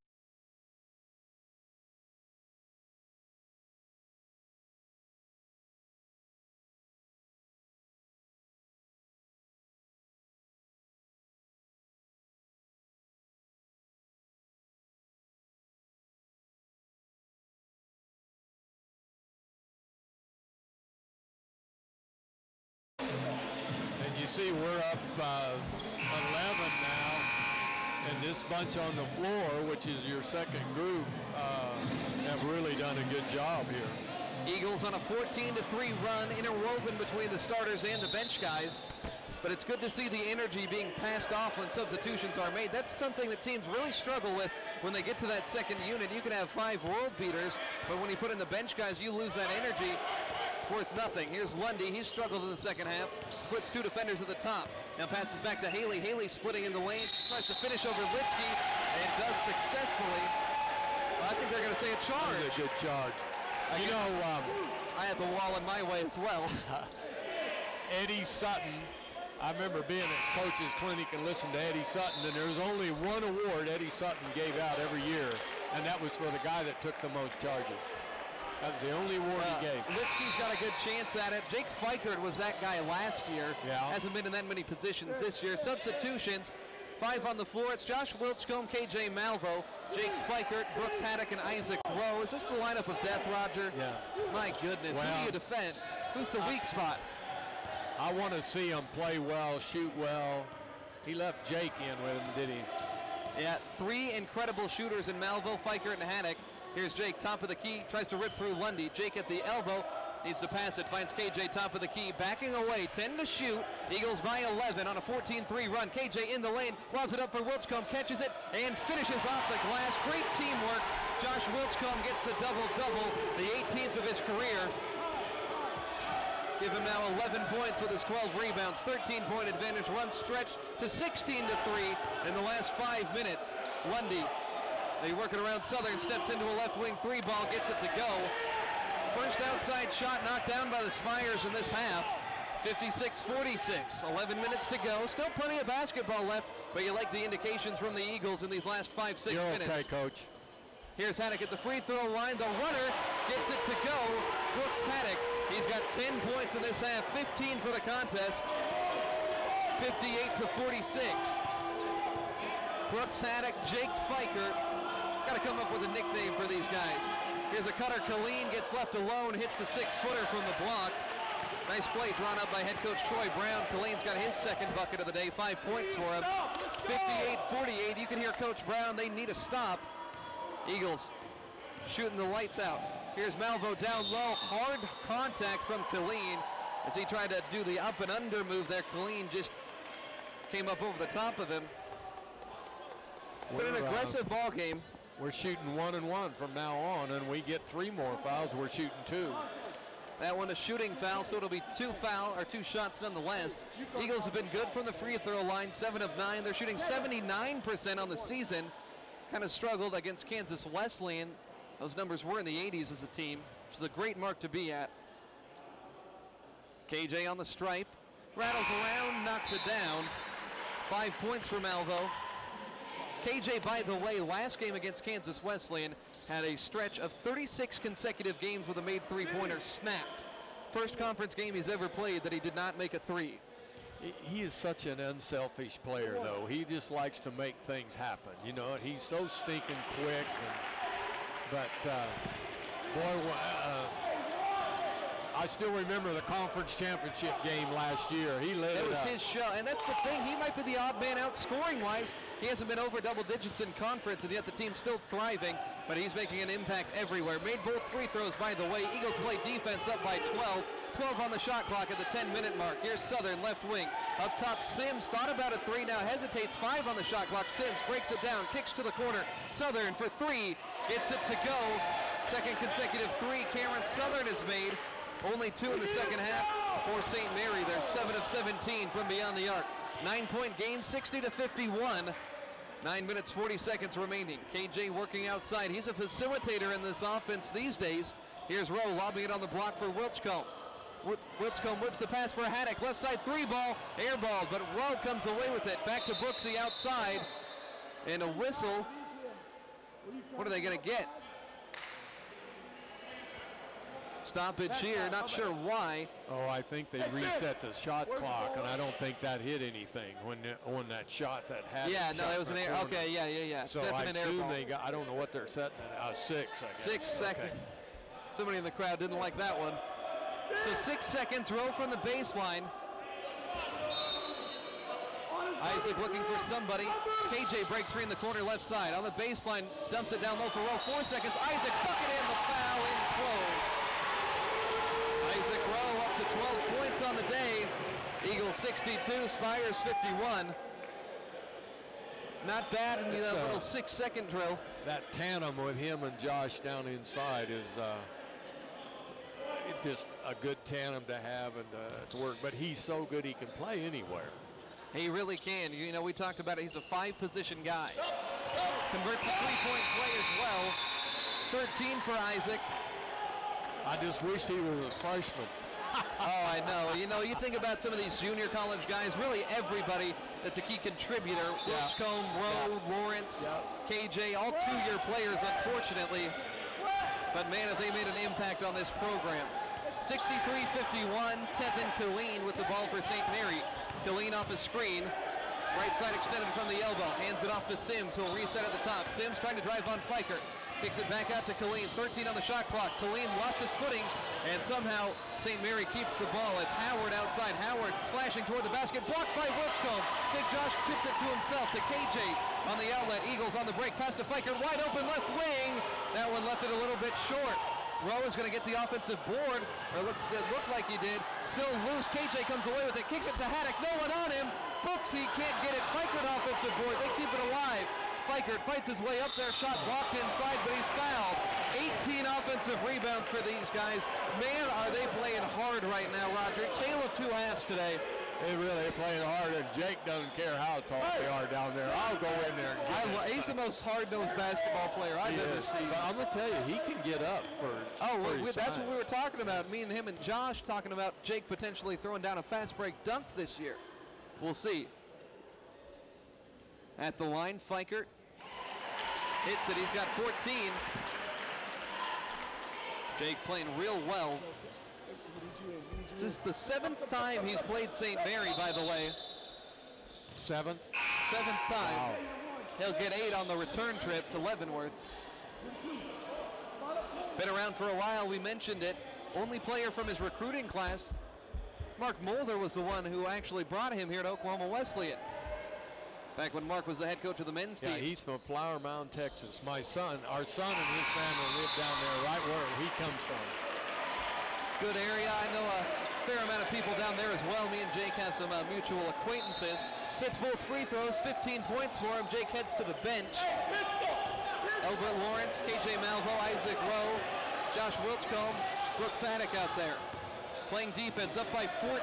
You see we're up 11 now, and this bunch on the floor, which is your second group, have really done a good job here. Eagles on a 14-3 run, interwoven between the starters and the bench guys. But it's good to see the energy being passed off when substitutions are made. That's something that teams really struggle with when they get to that second unit. You can have 5 world beaters, but when you put in the bench guys, you lose that energy. It's worth nothing. Here's Lundy. He's struggled in the second half. Splits 2 defenders at the top. Now passes back to Haley. Haley splitting in the lane. Tries to finish over Litsky and does successfully. Well, I think they're going to say a charge. That was a good charge. You know, I had the wall in my way as well. Eddie Sutton. I remember being at Coach's Clinic and listening to Eddie Sutton, and there was only one award Eddie Sutton gave out every year, and that was for the guy that took the most charges. That was the only award he gave. Litsky's got a good chance at it. Jake Fikert was that guy last year. Yeah. Hasn't been in that many positions this year. Substitutions, 5 on the floor. It's Josh Wilchcombe, KJ Malvo, Jake Fikert, Brooks Haddock, and Isaac Rowe. Is this the lineup of death, Roger? Yeah. My goodness, who do you defend? Who's the weak spot? I want to see him play well, shoot well. He left Jake in with him, did he? Yeah, 3 incredible shooters in Malvo, Fikert, and Haddock. Here's Jake, top of the key, tries to rip through Lundy. Jake at the elbow, needs to pass it, finds KJ top of the key, backing away, 10 to shoot. Eagles by 11 on a 14-3 run. KJ in the lane, lobs it up for Wilchcombe, catches it, and finishes off the glass. Great teamwork. Josh Wilchcombe gets the double-double, the 18th of his career. Give him now 11 points with his 12 rebounds, 13-point advantage, run stretched to 16-3 in the last 5 minutes. Lundy, they work it around Southern, steps into a left wing 3-ball, gets it to go. First outside shot knocked down by the Spires in this half. 56-46, 11 minutes to go. Still plenty of basketball left, but you like the indications from the Eagles in these last 5-6 minutes. Okay, Coach. Here's Haddock at the free throw line. The runner gets it to go. Brooks Haddock. He's got 10 points in this half, 15 for the contest. 58-46. Brooks Haddock, Jake Fikert. Got to come up with a nickname for these guys. Here's a cutter. Colleen gets left alone, hits the 6-footer from the block. Nice play drawn up by head coach Troy Brown. Colleen's got his second bucket of the day, 5 points for him. 58-48. You can hear Coach Brown. They need a stop. Eagles shooting the lights out. Here's Malvo down low. Hard contact from Colleen as he tried to do the up and under move there. Colleen just came up over the top of him. But an aggressive ball game. We're shooting 1 and 1 from now on, and we get 3 more fouls. We're shooting 2. That one a shooting foul, so it'll be 2 shots nonetheless. Eagles have been good from the free throw line, 7 of 9. They're shooting 79% on the season. Kind of struggled against Kansas Wesleyan. Those numbers were in the 80s as a team, which is a great mark to be at. KJ on the stripe, rattles around, knocks it down. 5 points for Malvo. KJ, by the way, last game against Kansas Wesleyan had a stretch of 36 consecutive games with a made three-pointer snapped. First conference game he's ever played that he did not make a three. He is such an unselfish player, though. He just likes to make things happen. You know, he's so stinking quick. I still remember the conference championship game last year. He lit it up. It was his show, and that's the thing. He might be the odd man out scoring-wise. He hasn't been over double digits in conference, and yet the team's still thriving, but he's making an impact everywhere. Made both free throws, by the way. Eagles play defense up by 12. 12 on the shot clock at the 10-minute mark. Here's Southern, left wing. Up top, Sims thought about a three, now hesitates. 5 on the shot clock. Sims breaks it down, kicks to the corner. Southern for 3, gets it to go. Second consecutive 3 Cameron Southern has made. Only 2 in the second half for St. Mary. They're 7 of 17 from beyond the arc. 9-point game, 60-51. 9 minutes, 40 seconds remaining. KJ working outside. He's a facilitator in this offense these days. Here's Rowe lobbing it on the block for Wilchcombe. Wilchcombe whips the pass for Haddock. Left side 3-ball, air ball, but Rowe comes away with it. Back to Brooksy outside. And a whistle. What are they going to get? Stoppage here, not sure why. Oh, I think they reset the shot clock, and I don't think that hit anything when that shot that had. Yeah, no, that was an air. Okay, yeah. So I assume they got. I don't know what they're setting it. 6. I guess. 6 seconds. Okay. Somebody in the crowd didn't like that one. So 6 seconds. Rowe from the baseline. Isaac looking for somebody. KJ breaks free in the corner left side. On the baseline, dumps it down low for Rowe. 4 seconds. Isaac bucket in, the foul in close. Isaac Rowe up to 12 points on the day. Eagles 62, Spires 51. Not bad in the little 6-second drill. That tandem with him and Josh down inside is it's just a good tandem to have and to work. But he's so good he can play anywhere. He really can. You know, we talked about it. He's a 5-position guy. Converts a 3-point play as well. 13 for Isaac. I just wish he was a freshman. Oh, I know. You know, you think about some of these junior college guys, really everybody that's a key contributor. Wilchcombe, Rowe, Lawrence, KJ, all 2-year players, unfortunately. But, man, if they made an impact on this program. 63-51, Tevin Killeen with the ball for St. Mary. Killeen off a screen. Right side extended from the elbow. Hands it off to Sims, who'll reset at the top. Sims trying to drive on Fiker. Kicks it back out to Killeen. 13 on the shot clock. Killeen lost his footing, and somehow St. Mary keeps the ball. It's Howard outside. Howard slashing toward the basket. Blocked by Wilchcombe. Big Josh tips it to himself to KJ on the outlet. Eagles on the break. Pass to Fiker. Wide open left wing. That one left it a little bit short. Rowe is going to get the offensive board, or it looked like he did. Still loose. KJ comes away with it. Kicks it to Haddock. No one on him. Brooksy can't get it. Fiker offensive board. They keep it alive. Fiker fights his way up there. Shot blocked inside, but he's fouled. 18 offensive rebounds for these guys. Man, are they playing hard right now, Roger. Tale of 2 halves today. They really playing hard, and Jake doesn't care how tall they are down there. I'll go in there and get he's the most hard-nosed basketball player I've ever seen. But I'm going to tell you, he can get up for that's what we were talking about. Me and him and Josh talking about Jake potentially throwing down a fast break dunk this year. We'll see. At the line, Fikert hits it. He's got 14. Jake playing real well. This is the 7th time he's played St. Mary, by the way. 7th? 7th time. Wow. He'll get 8 on the return trip to Leavenworth. Been around for a while, we mentioned it. Only player from his recruiting class. Mark Mulder was the one who actually brought him here to Oklahoma Wesleyan. Back when Mark was the head coach of the men's team. Yeah, he's from Flower Mound, Texas. Our son and his family live down there right where he comes from. Good area. I know a fair amount of people down there as well. Me and Jake have some mutual acquaintances. Hits both free throws, 15 points for him. Jake heads to the bench. Elbert Lawrence, KJ Malvo, Isaac Rowe, Josh Wilchcomb, Brooks Haddock out there. Playing defense, up by 14.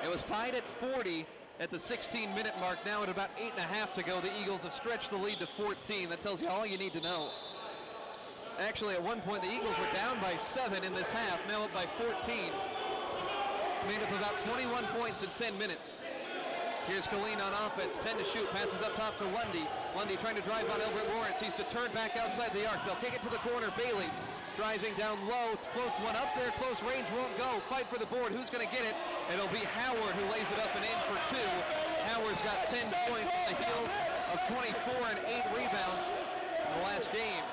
It was tied at 40 at the 16-minute mark. Now at about 8.5 to go, the Eagles have stretched the lead to 14. That tells you all you need to know. Actually, at one point, the Eagles were down by 7 in this half, now up by 14. Made up about 21 points in 10 minutes. Here's Colleen on offense, 10 to shoot, passes up top to Lundy. Lundy trying to drive on Elbert Lawrence. He's deterred back outside the arc. They'll kick it to the corner. Bailey driving down low, floats one up there, close range, won't go. Fight for the board. Who's going to get it? It'll be Howard who lays it up and in for 2. Howard's got 10 points on the heels of 24 and 8 rebounds in the last game.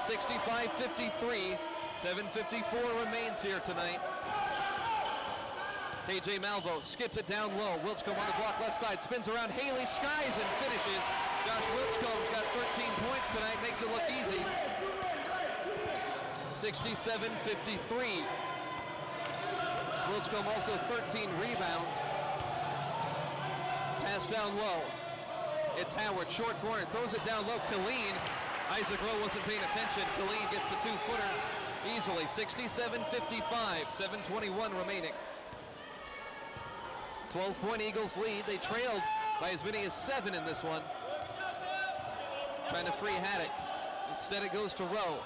65-53, 7:54 remains here tonight. KJ Malvo skips it down low. Wilchcomb on the block left side, spins around Haley, skies and finishes. Josh Wilchcomb's got 13 points tonight, makes it look easy. 67-53. Wilchcomb also 13 rebounds. Pass down low. It's Howard, short corner, throws it down low. Killeen, Isaac Rowe wasn't paying attention. Killeen gets the 2-footer easily. 67-55, 7:21 remaining. 12-point Eagles lead. They trailed by as many as 7 in this one. Trying to free Haddock. Instead it goes to Rowe.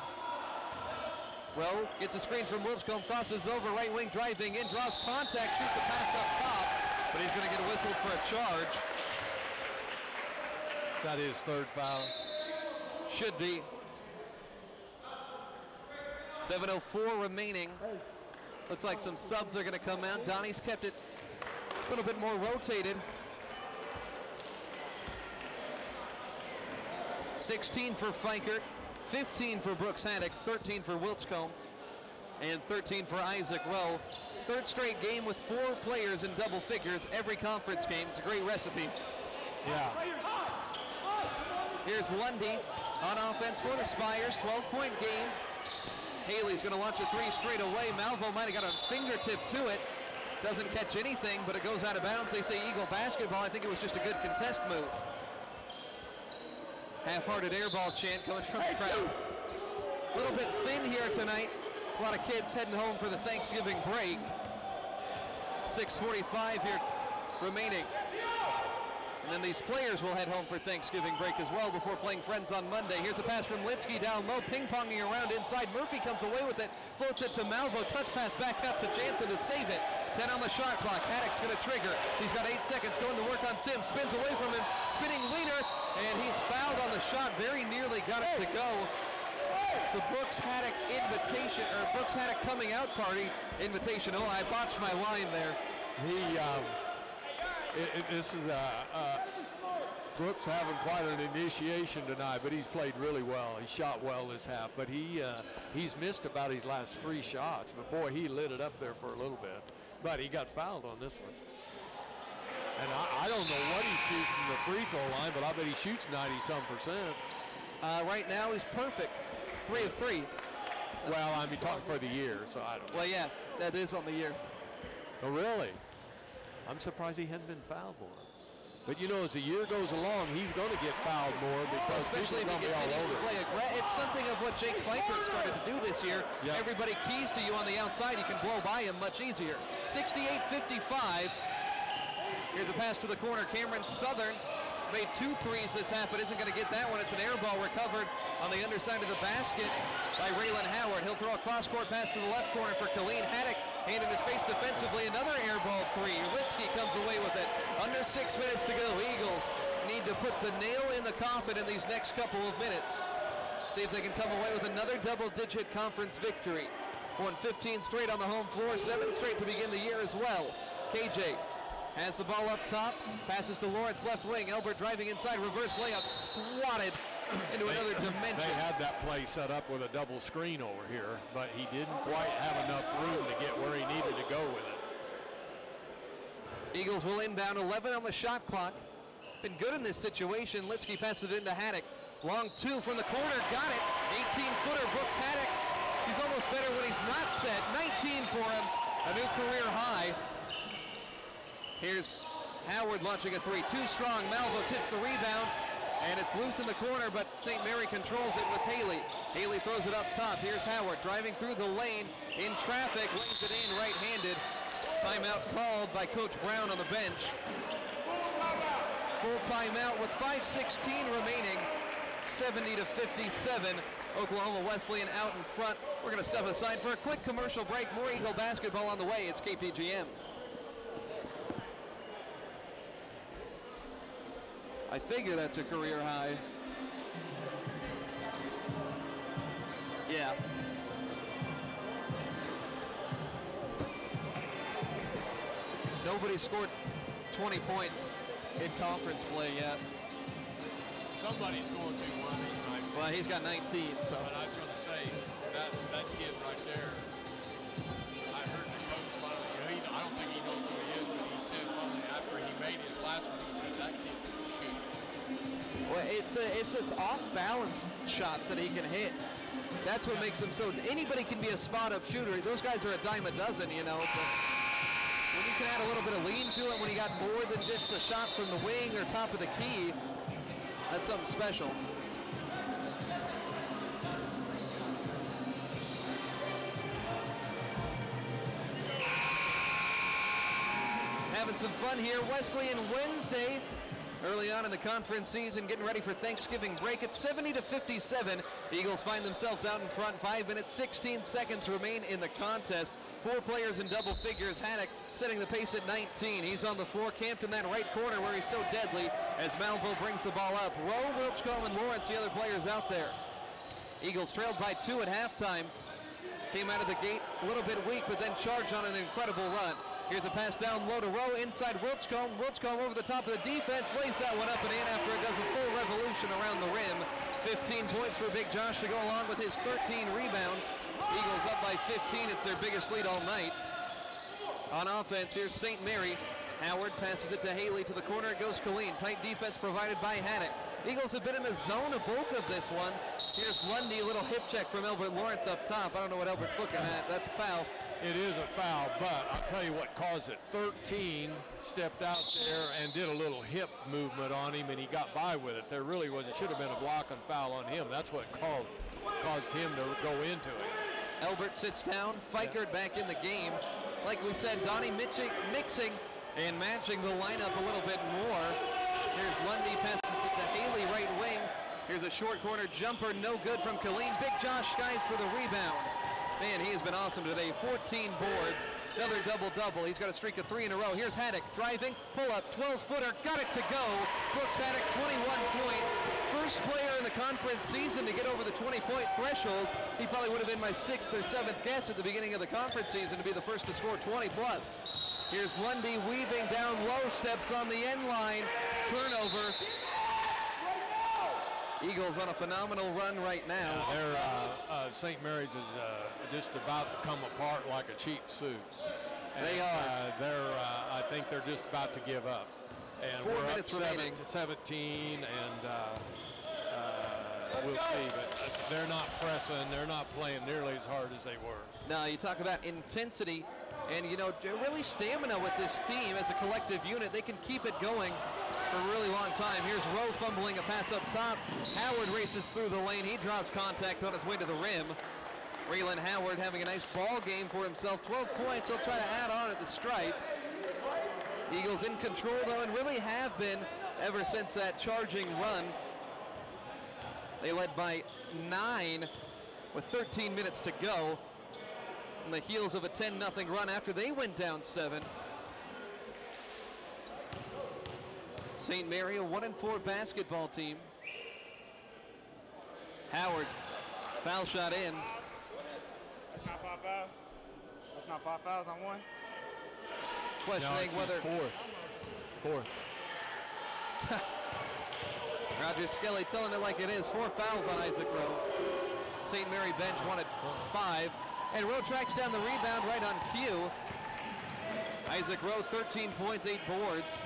Rowe gets a screen from Wilchcomb, crosses over, right wing driving in, draws contact, shoots a pass up top, but he's going to get whistled for a charge. Is that his 3rd foul? Should be. 7:04 remaining. Looks like some subs are going to come out. Donnie's kept it a little bit more rotated. 16 for Fikert, 15 for Brooks Haddock, 13 for Wilchcomb, and 13 for Isaac Rowe. 3rd straight game with 4 players in double figures every conference game. It's a great recipe. Yeah. Here's Lundy on offense for the Spires, 12-point game. Haley's going to launch a 3 straight away. Malvo might have got a fingertip to it. Doesn't catch anything, but it goes out of bounds. They say Eagle basketball. I think it was just a good contest move. Half-hearted air ball chant coming from the crowd. A little bit thin here tonight. A lot of kids heading home for the Thanksgiving break. 6:45 here remaining. And then these players will head home for Thanksgiving break as well before playing Friends on Monday. Here's a pass from Litsky down low, ping-ponging around inside. Murphy comes away with it, floats it to Malvo, touch pass back out to Jansen to save it. 10 on the shot clock. Haddock's going to trigger. He's got 8 seconds going to work on Sims. Spins away from him, spinning leader, and he's fouled on the shot. Very nearly got it to go. It's a Brooks Haddock invitation, or Brooks Haddock coming out party invitation. Oh, I botched my line there. This is Brooks having quite an initiation tonight, but he's played really well. He shot well this half, but he's missed about his last 3 shots. But boy, he lit it up there for a little bit. But he got fouled on this one. And I don't know what he shoots from the free throw line, but I bet he shoots 90-some%. Right now he's perfect, 3 of 3. Well, I mean, talking for the year, so I don't know. Well, yeah, that is on the year. Oh, really? I'm surprised he hadn't been fouled more. But you know, as the year goes along, he's going to get fouled more because especially if he continues to play it's something of what Jake Fikert started to do this year. Yep. Everybody keys to you on the outside. You can blow by him much easier. 68-55. Here's a pass to the corner. Cameron Southern has made 2 threes this half, but isn't going to get that one. It's an air ball recovered on the underside of the basket by Raylan Howard. He'll throw a cross-court pass to the left corner for Colleen Haddock. Hand in his face defensively, another air ball 3. Litsky comes away with it. Under 6 minutes to go. Eagles need to put the nail in the coffin in these next couple of minutes. See if they can come away with another double-digit conference victory. Won 15 straight on the home floor, 7 straight to begin the year as well. KJ has the ball up top, passes to Lawrence left wing. Elbert driving inside, reverse layup, swatted into another dimension. They had that play set up with a double screen over here, but he didn't quite have enough room to get where he needed to go with it. Eagles will inbound, 11 on the shot clock. Been good in this situation. Litsky passes it into Haddock. Long two from the corner, got it. 18-footer, Brooks Haddock. He's almost better when he's not set. 19 for him, a new career high. Here's Howard launching a three, too strong. Malvo tips the rebound, and it's loose in the corner, but St. Mary controls it with Haley. Haley throws it up top. Here's Howard driving through the lane in traffic, lays it in right-handed. Timeout called by Coach Brown on the bench. Full timeout with 5:16 remaining, 70-57. Oklahoma Wesleyan out in front. We're going to step aside for a quick commercial break. More Eagle basketball on the way. It's KPGM. I figure that's a career high. Yeah. Nobody scored 20 points in conference play yet. Somebody's going to one of these nights. Well, he's got 19, so. But I was going to say, that kid right there, I heard the coach finally, I don't think he knows who he is, but he said finally after he made his last one, he said that kid can shoot. Well, it's its off-balance shots that he can hit. That's what makes him so, anybody can be a spot-up shooter. Those guys are a dime a dozen, you know. But when you can add a little bit of lean to it, when you got more than just a shot from the wing or top of the key, that's something special. Having some fun here. Wesleyan Wednesday, early on in the conference season, getting ready for Thanksgiving break. It's 70-57. The Eagles find themselves out in front. 5 minutes, 16 seconds remain in the contest. 4 players in double figures. Haddock setting the pace at 19. He's on the floor, camped in that right corner where he's so deadly as Malvo brings the ball up. Rowe, Wilchcombe, and Lawrence, the other players out there. Eagles trailed by 2 at halftime. Came out of the gate a little bit weak, but then charged on an incredible run. Here's a pass down low to Rowe, inside Wilchcombe. Wilchcombe over the top of the defense, lays that one up and in after it does a full revolution around the rim. 15 points for Big Josh to go along with his 13 rebounds. Eagles up by 15. It's their biggest lead all night. On offense, here's St. Mary. Howard passes it to Haley to the corner. It goes Colleen. Tight defense provided by Haddock. Eagles have been in the zone of both of this one. Here's Lundy, a little hip check from Albert Lawrence up top. I don't know what Albert's looking at. That's a foul. It is a foul, but I'll tell you what caused it. 13 stepped out there and did a little hip movement on him, and he got by with it. There really was, it should have been a block and foul on him. That's what caused him to go into it. Albert sits down, Fikert back in the game. Like we said, Donnie mixing and matching the lineup a little bit more. Here's Lundy, passes it to Haley, right wing. Here's a short corner jumper, no good from Colleen. Big Josh Skies for the rebound. Man, he has been awesome today. 14 boards, another double-double. He's got a streak of 3 in a row. Here's Haddock driving, pull-up, 12-footer, got it to go. Brooks Haddock, 21 points. First player in the conference season to get over the 20-point threshold. He probably would have been my 6th or 7th guess at the beginning of the conference season to be the first to score 20-plus. Here's Lundy weaving down low, steps on the end line, turnover. Eagles on a phenomenal run right now. St. Mary's is just about to come apart like a cheap suit. And, they are. I think they're just about to give up. And 4 we're minutes up remaining. 17, and we'll see. But they're not pressing. They're not playing nearly as hard as they were. Now, you talk about intensity and, you know, really stamina with this team as a collective unit. They can keep it going for a really long time. Here's Rowe fumbling a pass up top. Howard races through the lane. He draws contact on his way to the rim. Raylan Howard having a nice ball game for himself. 12 points. He'll try to add on at the stripe. Eagles in control, though, and really have been ever since that charging run. They led by 9 with 13 minutes to go on the heels of a 10-0 run after they went down 7. St. Mary, a 1-4 basketball team. Howard, foul shot in. That's not 5 fouls. That's not 5 fouls on one. Questioning no, whether fourth. Roger Skelly telling it like it is. 4 fouls on Isaac Rowe. St. Mary bench wanted 5. And Rowe tracks down the rebound right on cue. Isaac Rowe, 13 points, 8 boards.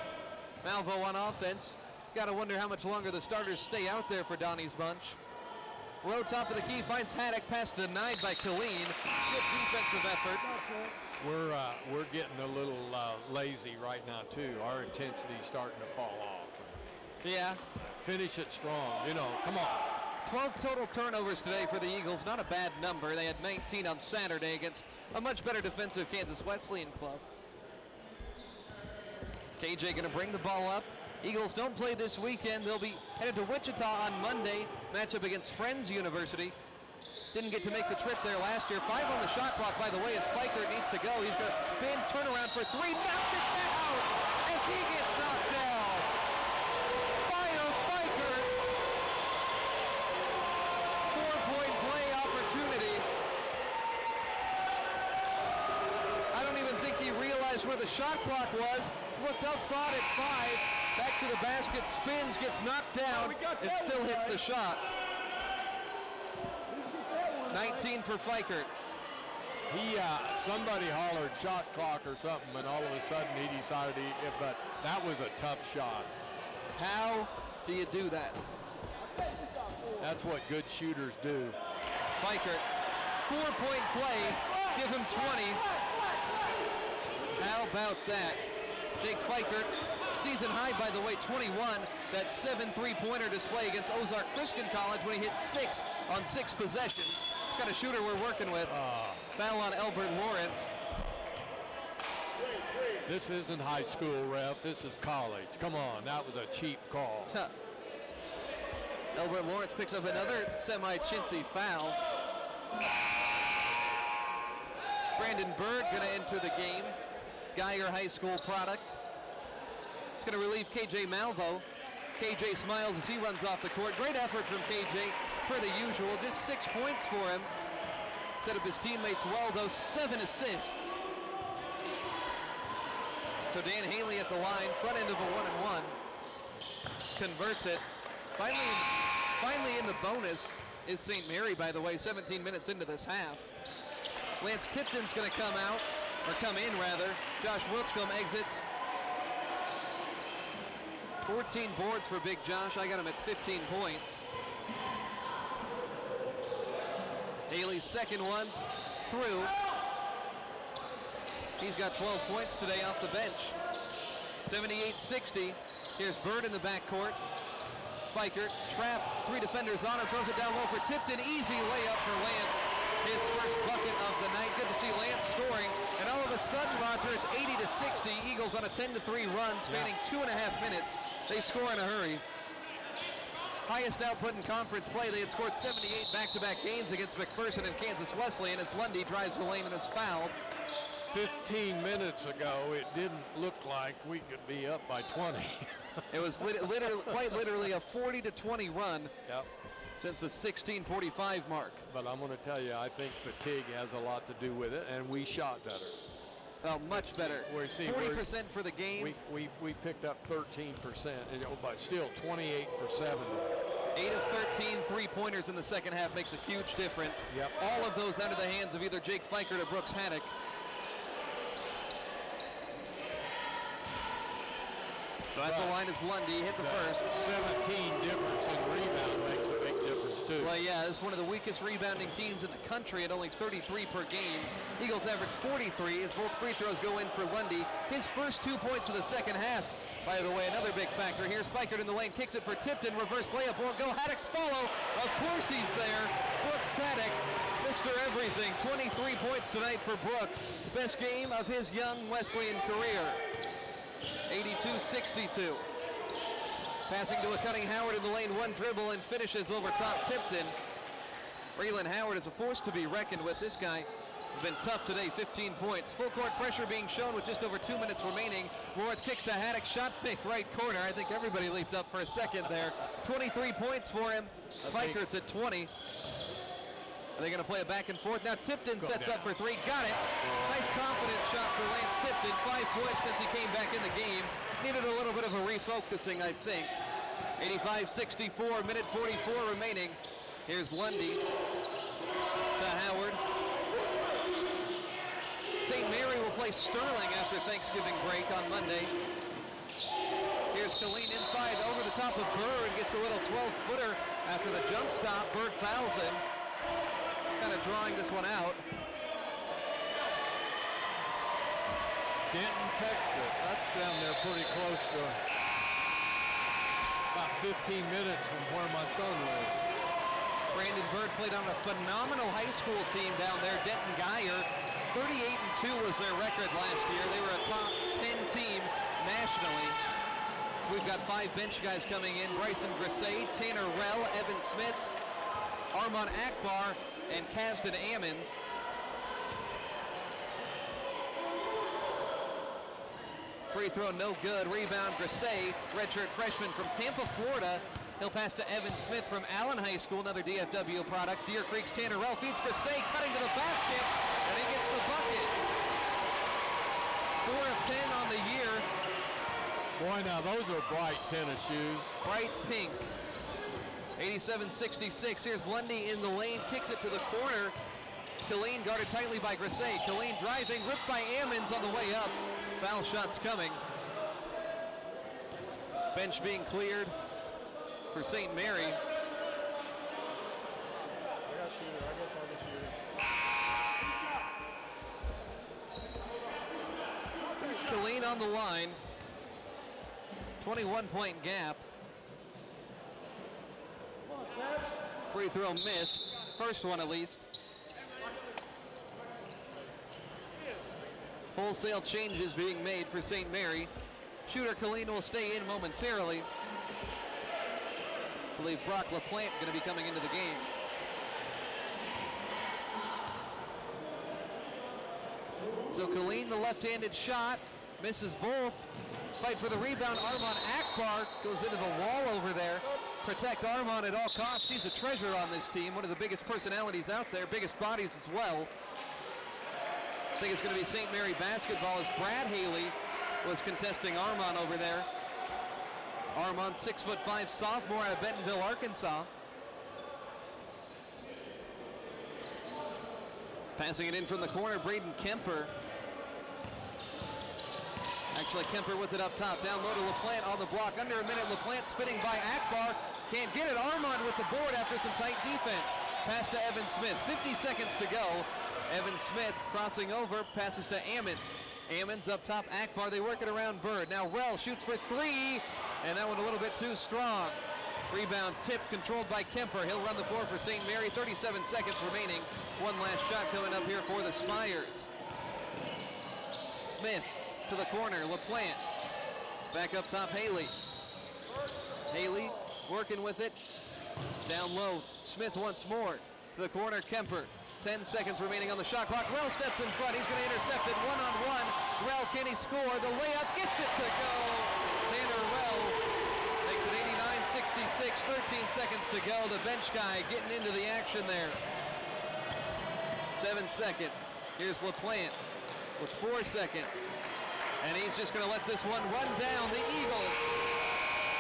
Malvo on offense. Got to wonder how much longer the starters stay out there for Donnie's bunch. Rowe top of the key finds Haddock. Pass denied by Colleen. Good defensive effort. We're getting a little lazy right now too. Our intensity's starting to fall off. Yeah. Finish it strong. You know, come on. 12 total turnovers today for the Eagles. Not a bad number. They had 19 on Saturday against a much better defensive Kansas Wesleyan club. KJ going to bring the ball up. Eagles don't play this weekend. They'll be headed to Wichita on Monday. Matchup against Friends University. Didn't get to make the trip there last year. 5 on the shot clock, by the way, as Fikert needs to go. He's going to spin, turn around for 3, knocks it down as he gets knocked down. Fire Fikert. 4-point play opportunity. I don't even think he realized where the shot clock was. Looked up, saw it at 5. Back to the basket, spins, gets knocked down. It still hits the shot. 19 for Fikert. Somebody hollered shot clock or something, and all of a sudden he decided but that was a tough shot. How do you do that? That's what good shooters do. Fikert, 4-point play, give him 20. How about that? Jake Fikert, season high, by the way, 21. That 7 3-pointer display against Ozark Christian College when he hit 6 on 6 possessions. Got a shooter we're working with. Foul on Albert Lawrence. This isn't high school, ref. This is college. Come on, that was a cheap call. Albert Lawrence picks up another semi-chintzy foul. Brandon Bird going to enter the game. Geyer High School product. He's going to relieve KJ Malvo. KJ smiles as he runs off the court. Great effort from KJ, per the usual. Just 6 points for him. Set up his teammates well, though. 7 assists. So Dan Haley at the line, front end of a 1-and-1. Converts it. Finally in the bonus is St. Mary, by the way, 17 minutes into this half. Lance Tipton's going to come out, or come in rather. Josh Wilchcomb exits. 14 boards for Big Josh. I got him at 15 points. Haley's second one through. He's got 12 points today off the bench. 78-60. Here's Bird in the backcourt. Fikert, trap, 3 defenders on him, throws it down low for Tipton. Easy layup for Lance. His first bucket of the night. Good to see Lance scoring. And all of a sudden, Roger, it's 80-60. Eagles on a 10-3 run spanning 2.5 minutes. They score in a hurry. Highest output in conference play. They had scored 78 back-to-back games against McPherson and Kansas Wesleyan as Lundy drives the lane and is fouled. 15 minutes ago, it didn't look like we could be up by 20. It was quite literally a 40-20 run. Yep. Since the 16:45 mark. But I'm going to tell you, I think fatigue has a lot to do with it, and we shot better. Oh, much better. 40% for the game. We picked up 13%, but still 28 for 70. 8 of 13 3-pointers in the second half makes a huge difference. Yep. All of those out of the hands of either Jake Fikert or Brooks Haddock. So at the line is Lundy, hit the first. 17 difference in rebound makes a big difference too. Well, yeah, it's one of the weakest rebounding teams in the country at only 33 per game. Eagles average 43 as both free throws go in for Lundy. His first 2 points of the second half, by the way, another big factor. Here's Fikert in the lane, kicks it for Tipton, reverse layup won't go. Haddock's follow, of course he's there. Brooks Haddock, Mr. Everything, 23 points tonight for Brooks. Best game of his young Wesleyan career. 82-62. Passing to a Cutting Howard in the lane, one dribble and finishes over top Tipton. Braylon Howard is a force to be reckoned with. This guy has been tough today, 15 points. Full court pressure being shown with just over 2 minutes remaining. Lawrence kicks to Haddock, shot fake right corner. I think everybody leaped up for a second there. 23 points for him. Fikert's at 20. Are they going to play a back and forth? Now Tipton sets up for 3. Got it. Nice confident shot for Lance Tipton. 5 points since he came back in the game. Needed a little bit of a refocusing, I think. 85-64, minute 44 remaining. Here's Lundy to Howard. St. Mary will play Sterling after Thanksgiving break on Monday. Here's Colleen inside over the top of Bird, gets a little 12-footer after the jump stop. Bird fouls him, kind of drawing this one out. Denton, Texas, that's down there pretty close to about 15 minutes from where my son lives. Brandon Bird played on a phenomenal high school team down there, Denton Geyer. 38-2 was their record last year. They were a top 10 team nationally. So we've got 5 bench guys coming in. Bryson Grisay, Tanner Rell, Evan Smith, Armand Akbar, and Kasdan Ammons. Free throw no good. Rebound Grisay, redshirt freshman from Tampa, Florida. He'll pass to Evan Smith from Allen High School, another DFW product. Deer Creek's Tanner Rell feeds Grisay, cutting to the basket, and he gets the bucket. 4 of 10 on the year. Boy, now those are bright tennis shoes. Bright pink. 87-66. Here's Lundy in the lane, kicks it to the corner. Killeen guarded tightly by Grisay. Killeen driving, ripped by Ammons on the way up. Foul shots coming. Bench being cleared for St. Mary. Killeen on the line. 21-point gap. Free throw missed. First one at least. Wholesale changes being made for St. Mary. Shooter Killeen will stay in momentarily. I believe Brock LaPlante going to be coming into the game. So Killeen, the left-handed shot, misses both. Fight for the rebound. Armand Akbar goes into the wall over there. Protect Armand at all costs. He's a treasure on this team. One of the biggest personalities out there, biggest bodies as well. I think it's going to be St. Mary basketball as Brad Haley was contesting Armand over there. Armand, 6'5" sophomore out of Bentonville, Arkansas. Passing it in from the corner, Braden Kemper. Actually, Kemper with it up top. Down low to LaPlante on the block. Under a minute, LaPlante spinning by Akbar. Can't get it. Armand with the board after some tight defense. Pass to Evan Smith. 50 seconds to go. Evan Smith crossing over, passes to Ammons. Ammons up top, Akbar, they work it around Bird. Now Rell shoots for 3, and that one a little bit too strong. Rebound tipped, controlled by Kemper. He'll run the floor for St. Mary, 37 seconds remaining. One last shot coming up here for the Spires. Smith to the corner, LaPlante. Back up top, Haley. Haley working with it. Down low, Smith once more. To the corner, Kemper. 10 seconds remaining on the shot clock. Rell steps in front. He's going to intercept it one-on-one. Rell, can he score? The layup gets it to go. Tanner Rell makes it 89-66. 13 seconds to go. The bench guy getting into the action there. 7 seconds. Here's LaPlante with 4 seconds. And he's just going to let this one run down. The Eagles,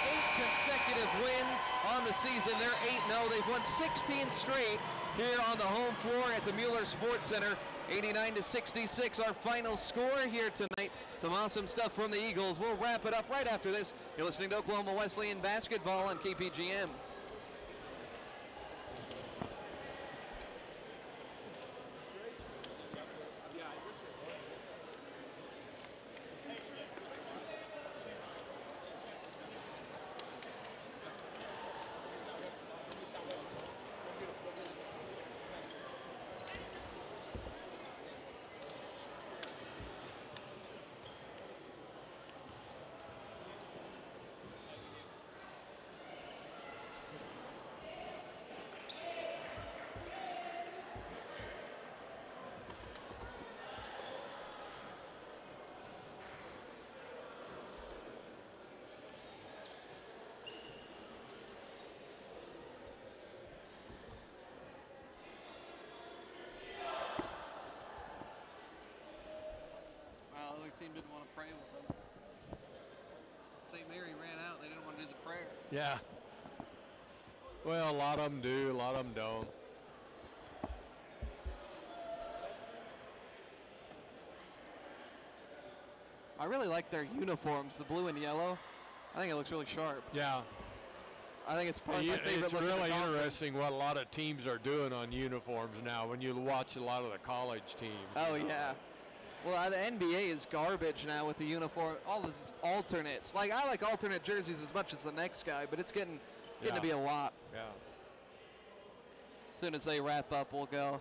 8 consecutive wins on the season. They're 8-0. They've won 16 straight here on the home floor at the Mueller Sports Center. 89-66, our final score here tonight. Some awesome stuff from the Eagles. We'll wrap it up right after this. You're listening to Oklahoma Wesleyan basketball on KPGM. Team didn't want to pray with them. St. Mary ran out. They didn't want to do the prayer. Yeah. Well, a lot of them do, a lot of them don't. I really like their uniforms, the blue and yellow. I think it looks really sharp. Yeah. I think it's probably my favorite It's look of the really conference. interesting what a lot of teams are doing on uniforms now when you watch a lot of the college teams. Oh, yeah. Well, the NBA is garbage now with the uniform. All this is alternates. Like, I like alternate jerseys as much as the next guy, but it's getting to be a lot. Yeah. As soon as they wrap up, we'll go.